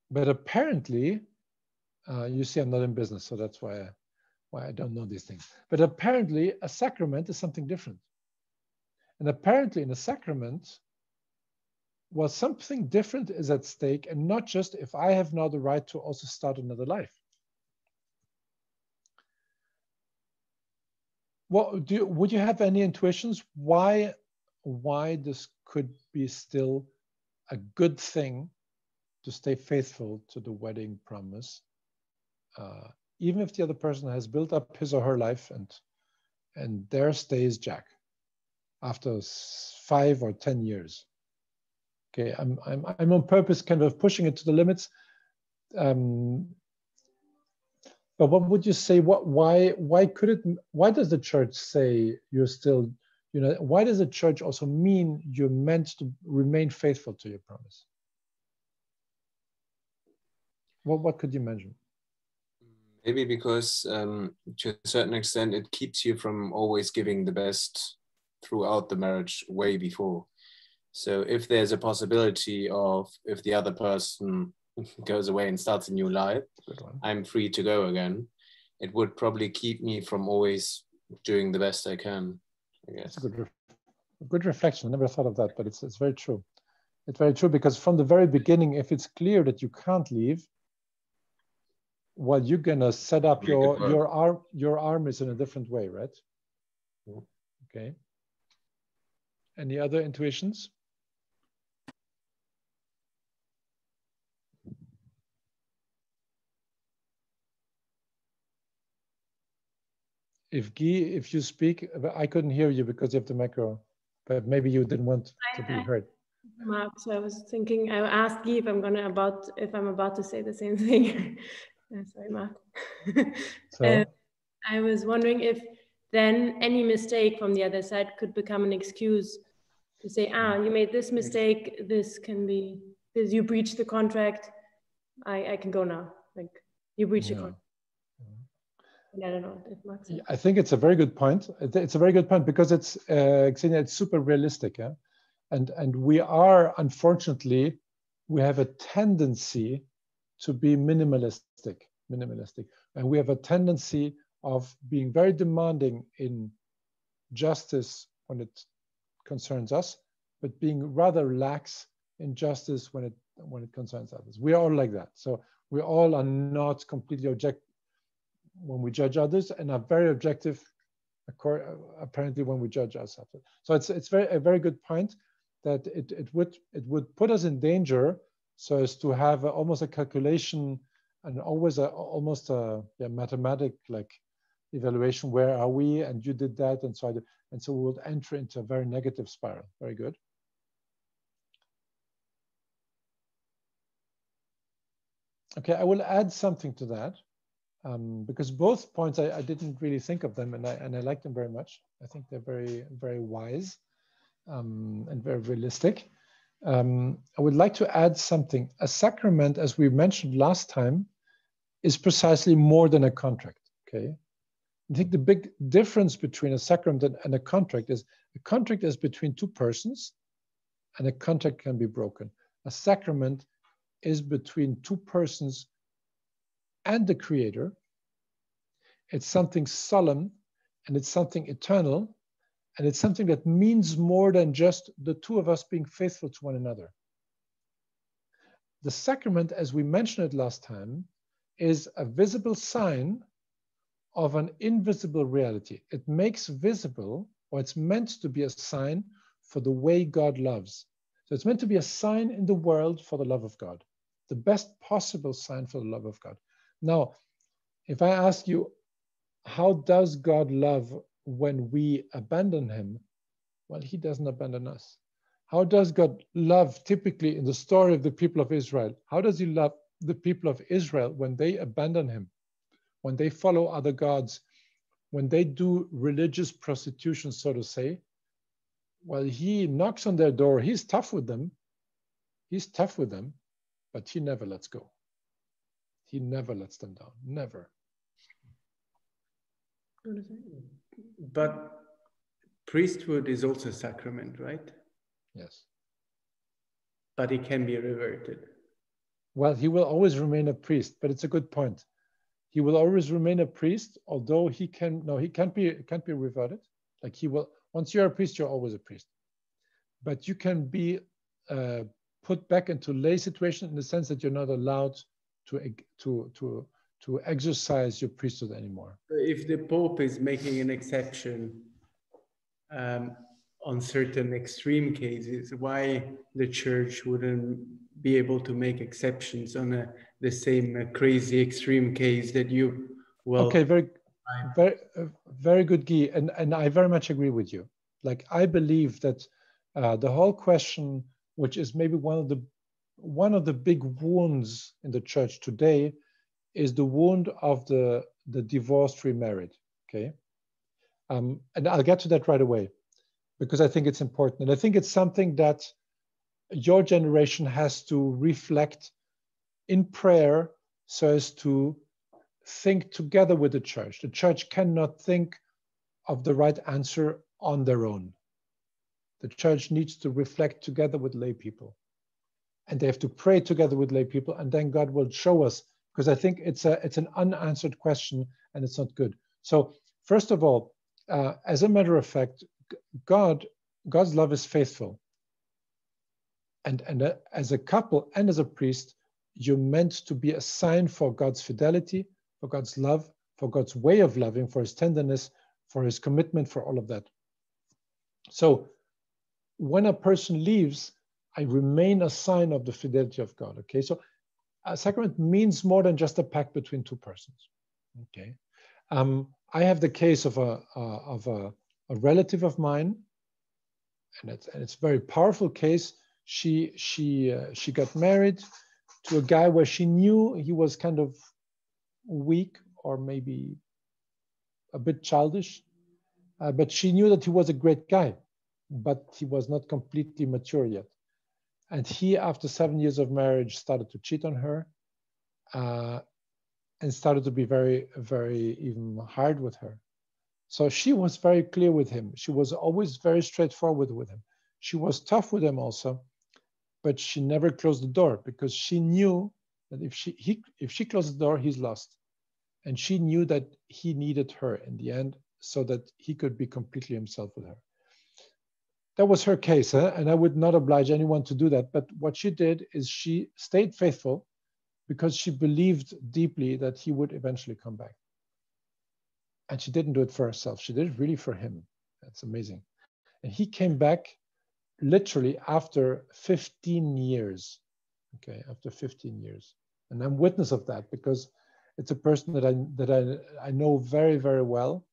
But apparently, you see, I'm not in business, so that's why I don't know these things. But apparently, a sacrament is something different. And apparently, in a sacrament, well, something different is at stake, and not just if I have now the right to also start another life. Well, would you have any intuitions why this could be still a good thing to stay faithful to the wedding promise, even if the other person has built up his or her life and there stays Jack after 5 or 10 years? Okay, I'm on purpose kind of pushing it to the limits. But what would you say? Why does the church say you're still, you know, why does the church also mean you're meant to remain faithful to your promise? What could you mention? Maybe because to a certain extent, it keeps you from always giving the best throughout the marriage way before. So if there's a possibility of, if the other person goes away and starts a new life, I'm free to go again, it would probably keep me from always doing the best I can, I guess. It's a good reflection. I never thought of that, but it's very true. It's very true, because from the very beginning, if it's clear that you can't leave, well, you're gonna set up your armies in a different way, right? Okay. Any other intuitions? If Guy, if you speak, I couldn't hear you because you have the micro, but maybe you didn't want to be heard. Mark, so I was thinking, I asked Guy if I'm about to say the same thing. Sorry, Mark. So I was wondering if then any mistake from the other side could become an excuse to say, you made this mistake, this can be, this, you breached the contract, I can go now. Like, you breached the contract. I don't know if Mark said. I think it's a very good point. It's a very good point because it's, Xenia, it's super realistic. Yeah? And we are, unfortunately, we have a tendency to be minimalistic. And we have a tendency of being very demanding in justice when it concerns us, but being rather lax in justice when it concerns others. We are all like that. So we all are not completely objective when we judge others, and are very objective apparently when we judge ourselves. So it's a very good point that it would put us in danger, so as to have almost a calculation and always almost a mathematic like evaluation. Where are we? And you did that, and so I did, and so we will enter into a very negative spiral. Very good. Okay, I will add something to that because both points I didn't really think of them, and I like them very much. I think they're very wise and very realistic. I would like to add something. A sacrament, as we mentioned last time, is precisely more than a contract. Okay, I think the big difference between a sacrament and a contract is a contract is between two persons, and a contract can be broken. A sacrament is between two persons and the Creator. It's something solemn, and it's something eternal, and it's something that means more than just the two of us being faithful to one another. The sacrament, as we mentioned it last time, is a visible sign of an invisible reality. It makes visible, or it's meant to be a sign for the way God loves. So it's meant to be a sign in the world for the love of God, the best possible sign for the love of God. Now, if I ask you, how does God love when we abandon him? Well, he doesn't abandon us. How does God love typically in the story of the people of Israel? How does he love the people of Israel when they abandon him, when they follow other gods, when they do religious prostitution, so to say? Well, he knocks on their door. He's tough with them. He's tough with them, but he never lets go. He never lets them down, never. But priesthood is also a sacrament, right? Yes. But it can be reverted. Well, he will always remain a priest, but it's a good point. He will always remain a priest, although he can't be reverted. Like he will, once you're a priest, you're always a priest. But you can be put back into lay situation in the sense that you're not allowed to exercise your priesthood anymore. If the Pope is making an exception on certain extreme cases, why the Church wouldn't be able to make exceptions on the same crazy extreme case that you Okay, very good, Guy, and I very much agree with you. Like I believe that the whole question, which is maybe one of the big wounds in the Church today, is the wound of the divorced remarried. Okay, and I'll get to that right away because I think it's important, and I think it's something that your generation has to reflect in prayer so as to think together with the Church. The Church cannot think of the right answer on their own. The Church needs to reflect together with lay people, and they have to pray together with lay people, and then God will show us, because I think it's an unanswered question and it's not good. So first of all, as a matter of fact, God's love is faithful, and as a couple and as a priest, you're meant to be a sign for God's fidelity, for God's love, for God's way of loving, for his tenderness, for his commitment, for all of that. So when a person leaves, I remain a sign of the fidelity of God. Okay, so a sacrament means more than just a pact between two persons. Okay, I have the case of a relative of mine, and it's a very powerful case. She got married to a guy where she knew he was kind of weak or maybe a bit childish, but she knew that he was a great guy, but he was not completely mature yet. And he, after 7 years of marriage, started to cheat on her and started to be very, very even hard with her. So she was very clear with him. She was always very straightforward with him. She was tough with him also, but she never closed the door because she knew that if she closed the door, he's lost. And she knew that he needed her in the end so that he could be completely himself with her. That was her case, and I would not oblige anyone to do that. But what she did is she stayed faithful because she believed deeply that he would eventually come back. And she didn't do it for herself. She did it really for him. That's amazing. And he came back literally after 15 years. Okay, after 15 years. And I'm witness of that because it's a person that I know very, very well.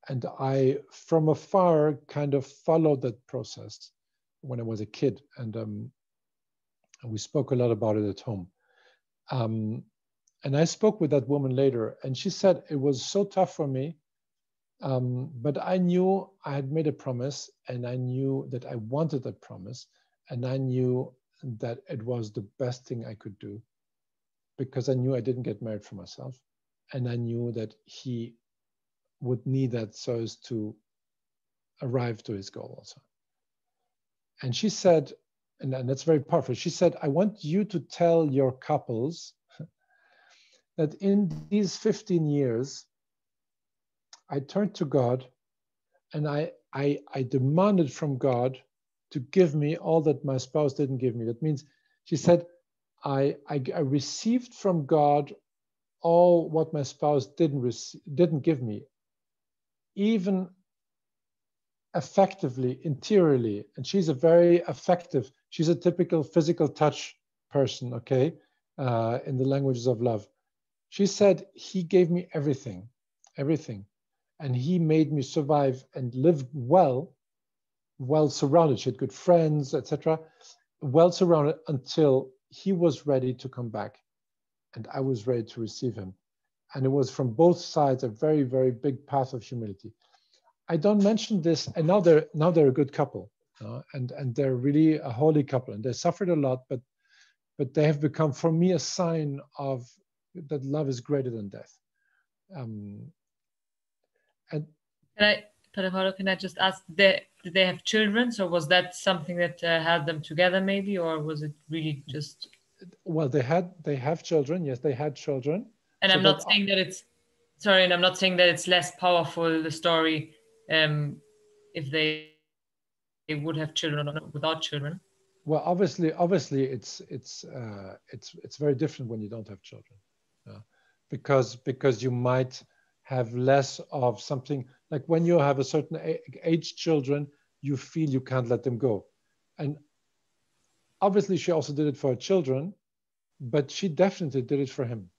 And I, from afar, kind of followed that process when I was a kid. And we spoke a lot about it at home. And I spoke with that woman later, and she said it was so tough for me, but I knew I had made a promise, and I knew that I wanted that promise, and I knew that it was the best thing I could do, because I knew I didn't get married for myself, and I knew that he would need that so as to arrive to his goal also. And she said, and that's very powerful, she said, I want you to tell your couples that in these 15 years, I turned to God and I demanded from God to give me all that my spouse didn't give me. That means, she said, I received from God all what my spouse didn't give me, even affectively, interiorly. And she's a very affective, she's a typical physical touch person, okay, in the languages of love. She said, he gave me everything, everything. And he made me survive and live well surrounded. She had good friends, etc. Well surrounded until he was ready to come back. And I was ready to receive him. And it was from both sides a very, very big path of humility. I don't mention this, and now they're a good couple, and they're really a holy couple, and they suffered a lot, but they have become for me a sign of that love is greater than death. And can I just ask, did they have children? So was that something that had them together maybe, or was it really just? Well, they have children. Yes, they had children. And so I'm not saying that it's, sorry, and I'm not saying that it's less powerful, the story, if they would have children or not without children. Well, obviously, it's very different when you don't have children, because you might have less of something, like when you have a certain age children, you feel you can't let them go. And obviously she also did it for her children, but she definitely did it for him.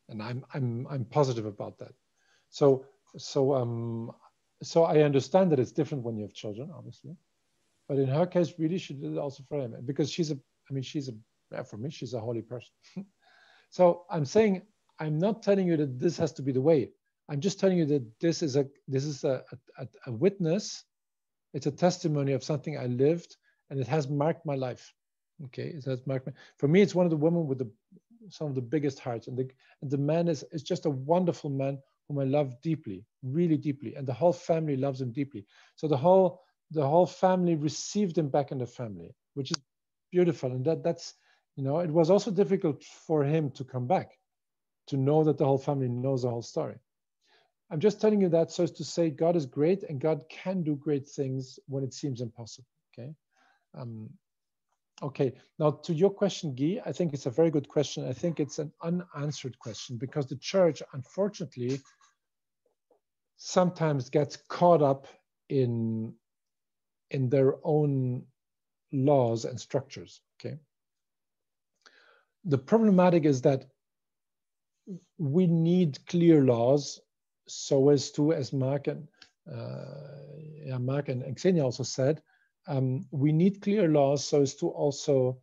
And I'm positive about that. So I understand that it's different when you have children, obviously. But in her case, really, she did it also for him, because for me, she's a holy person. So I'm saying, I'm not telling you that this has to be the way. I'm just telling you that this is a witness. It's a testimony of something I lived, and it has marked my life. Okay, it has marked for me. It's one of the women with some of the biggest hearts, and the man is just a wonderful man whom I love deeply, really deeply, and the whole family loves him deeply. So the whole family received him back in the family, which is beautiful. And that's, it was also difficult for him to come back, to know that the whole family knows the whole story. I'm just telling you that so as to say God is great, and God can do great things when it seems impossible. Okay. Okay. Now to your question, Guy, I think it's a very good question. I think it's an unanswered question, because the church, unfortunately, sometimes gets caught up in their own laws and structures. Okay. The problematic is that we need clear laws, so as to, as Mark and Xenia also said, we need clear laws so as to also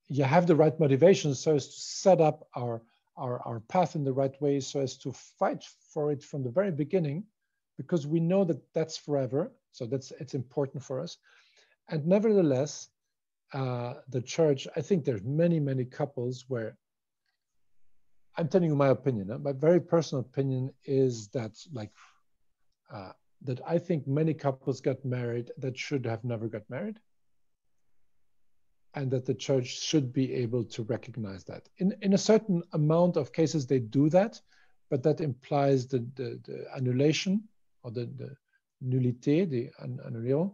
you have the right motivations, so as to set up our path in the right way, so as to fight for it from the very beginning, because we know that that's forever. So it's important for us. And nevertheless, the church, I think there's many couples where, I'm telling you my opinion, my very personal opinion is that that I think many couples got married that should have never got married, and that the church should be able to recognize that. In a certain amount of cases they do that, but that implies the annulation, or the nullité, the annulation,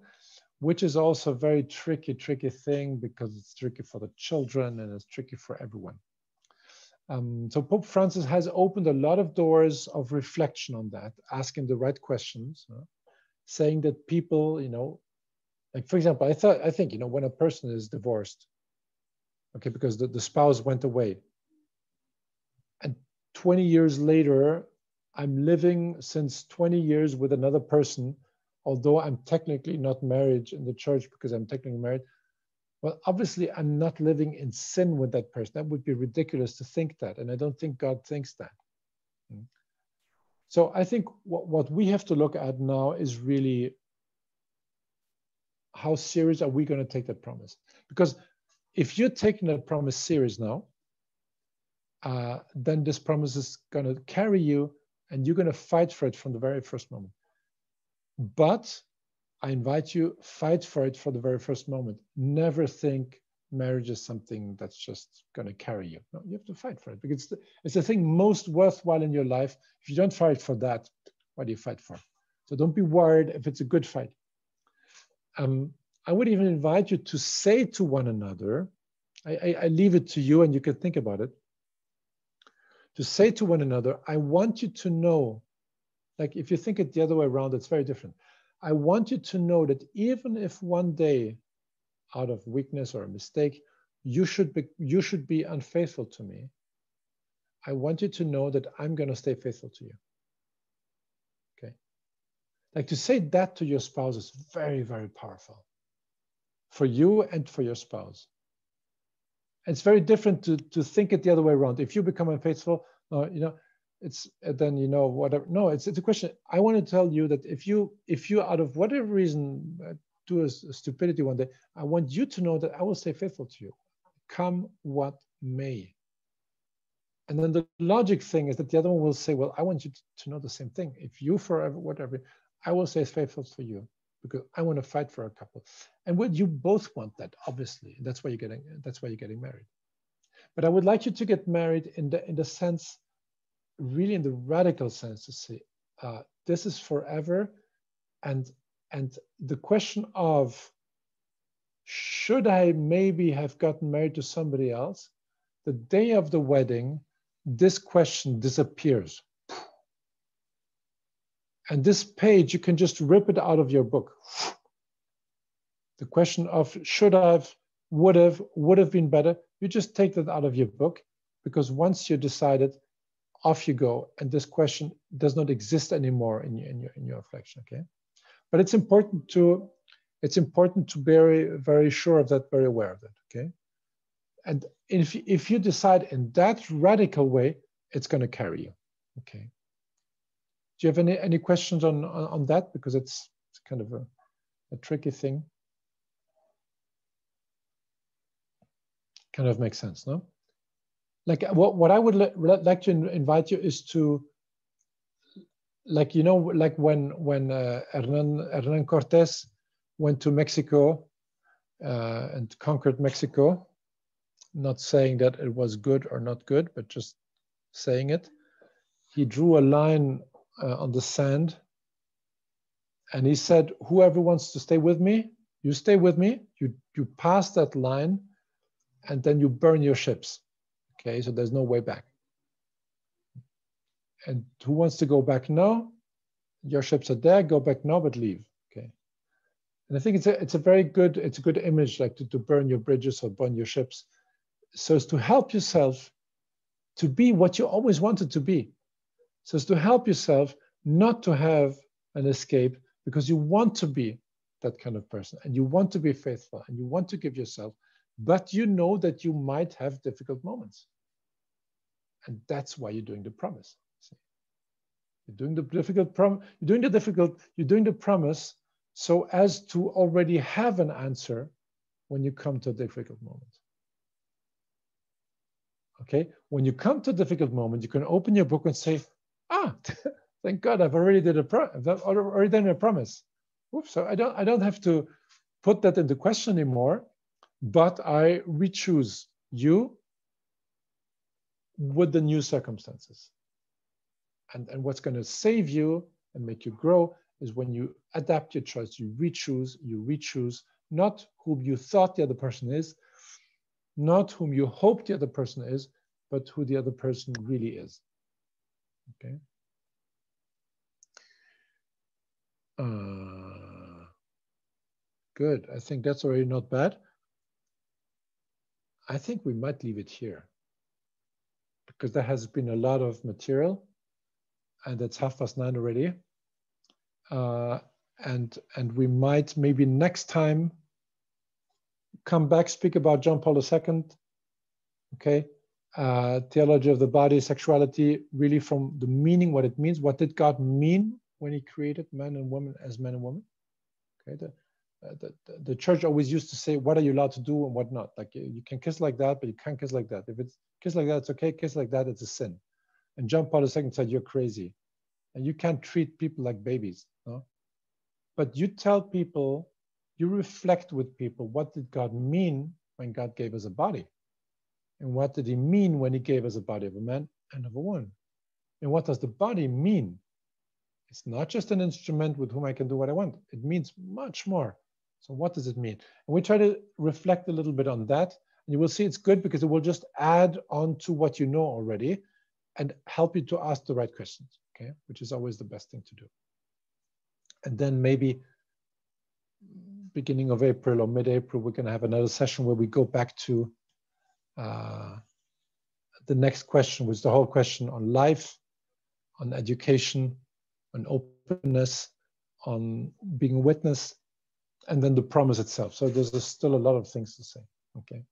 which is also a very tricky thing, because it's tricky for the children and it's tricky for everyone. So Pope Francis has opened a lot of doors of reflection on that, asking the right questions, saying that people, like for example, I think when a person is divorced, okay, because the spouse went away. And 20 years later, I'm living since 20 years with another person, although I'm technically not married in the church because I'm technically married. Well, obviously, I'm not living in sin with that person. That would be ridiculous to think that. And I don't think God thinks that. So I think what we have to look at now is really how serious are we going to take that promise? Because if you're taking that promise serious now, then this promise is going to carry you and you're going to fight for it from the very first moment. But I invite you, fight for it for the very first moment. Never think marriage is something that's just going to carry you. No, you have to fight for it because it's the thing most worthwhile in your life. If you don't fight for that, what do you fight for? So don't be worried if it's a good fight. I would even invite you to say to one another, I leave it to you and you can think about it, to say to one another, I want you to know, like if you think it the other way around, it's very different. I want you to know that even if one day, out of weakness or a mistake, you should be unfaithful to me, I want you to know that I'm going to stay faithful to you. Okay. Like to say that to your spouse is very, very powerful for you and for your spouse. It's very different to think it the other way around. If you become unfaithful, it's then whatever. No, it's a question. I want to tell you that if you out of whatever reason do a stupidity one day, I want you to know that I will stay faithful to you, come what may. And then the logic thing is that the other one will say, well, I want you to know the same thing. If you forever, whatever, I will stay faithful for you because I want to fight for a couple. And would you both want that, obviously. That's why you're getting married. But I would like you to get married in the sense, really in the radical sense, to say, this is forever. And the question of, should I maybe have gotten married to somebody else? The day of the wedding, this question disappears. And this page, you can just rip it out of your book. The question of should I have, would have been better, you just take that out of your book, because once you decided, off you go, and this question does not exist anymore in your reflection. Okay, but it's important to be very, very sure of that, very aware of that. Okay, and if you decide in that radical way, it's going to carry you. Okay. Do you have any questions on that? Because it's kind of a tricky thing. Kind of makes sense, no? Like what I would like to invite you is to, like when Hernan Cortés went to Mexico and conquered Mexico, not saying that it was good or not good, but just saying it. He drew a line on the sand, and he said, "Whoever wants to stay with me, you stay with me. You pass that line, and then you burn your ships." Okay, so there's no way back. And who wants to go back now? Your ships are there. Go back now, but leave. Okay. And I think it's a good image, like to burn your bridges or burn your ships, so as to help yourself to be what you always wanted to be. So as to help yourself not to have an escape, because you want to be that kind of person, and you want to be faithful, and you want to give yourself, but you know that you might have difficult moments. And that's why you're doing the promise. See? You're doing the promise so as to already have an answer when you come to a difficult moment. Okay, when you come to a difficult moment, you can open your book and say, thank God, I've already done a promise. Oops, so I don't have to put that into question anymore, but I re-choose you with the new circumstances. And what's going to save you and make you grow is when you adapt your choice, you re-choose not whom you thought the other person is, not whom you hope the other person is, but who the other person really is. Okay. Good. I think that's already not bad. I think we might leave it here, because there has been a lot of material, and it's 9:30 already. And we might maybe next time come back, speak about John Paul II, okay? Theology of the body, sexuality, really from the meaning, what it means. What did God mean when he created man and woman as man and woman? Okay, the church always used to say, what are you allowed to do and what not? Like you can kiss like that, but you can't kiss like that. If it's kiss like that, it's okay. Kiss like that, it's a sin. And John Paul II said, you're crazy. And you can't treat people like babies, no? But you tell people, you reflect with people, what did God mean when God gave us a body? And what did he mean when he gave us a body of a man and of a woman? And what does the body mean? It's not just an instrument with whom I can do what I want. It means much more. So what does it mean? And we try to reflect a little bit on that. And you will see it's good because it will just add on to what you know already and help you to ask the right questions, okay? Which is always the best thing to do. And then maybe beginning of April or mid-April, we're going to have another session where we go back to the next question, which is the whole question on life, on education, on openness, on being a witness, and then the promise itself. So there's still a lot of things to say, okay?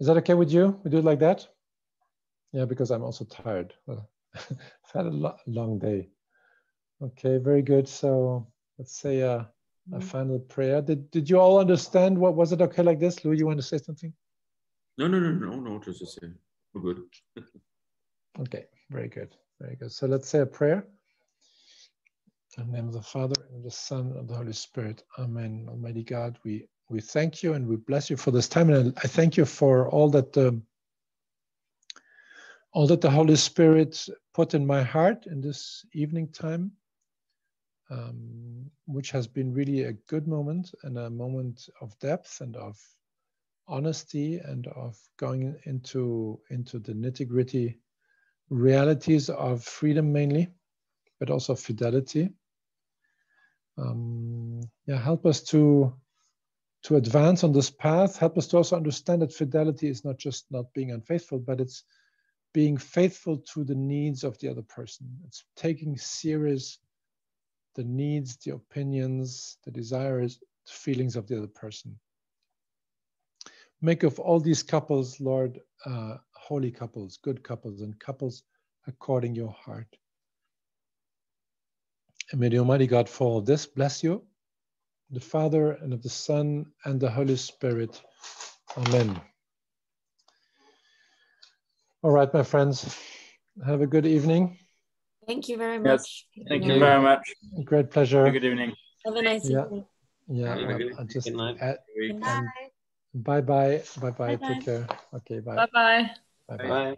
Is that okay with you? We do it like that? Yeah, because I'm also tired. I've had a long day. Okay, very good. So let's say a final prayer. Did you all understand? What was it okay like this? Lou, you want to say something? No, just to say, we're good. Okay, very good, very good. So let's say a prayer. In the name of the Father, and of the Son, and of the Holy Spirit. Amen. Almighty God, we thank you and we bless you for this time. And I thank you for all that the Holy Spirit put in my heart in this evening time, which has been really a good moment and a moment of depth and of honesty and of going into the nitty-gritty realities of freedom mainly, but also fidelity. Help us to advance on this path. Help us to also understand that fidelity is not just not being unfaithful, but it's being faithful to the needs of the other person. It's taking serious the needs, the opinions, the desires, the feelings of the other person. Make of all these couples, Lord, holy couples, good couples, and couples according your heart. And may the Almighty God for all this bless you, the Father, and of the Son, and the Holy Spirit. Amen. All right, my friends, have a good evening. Thank you very Yes, much. thank you very much. Great pleasure. Good evening. Have a nice evening. Yeah, Have a well, good I just night. bye-bye. Take care. Okay, bye. Bye-bye. Bye-bye. Bye.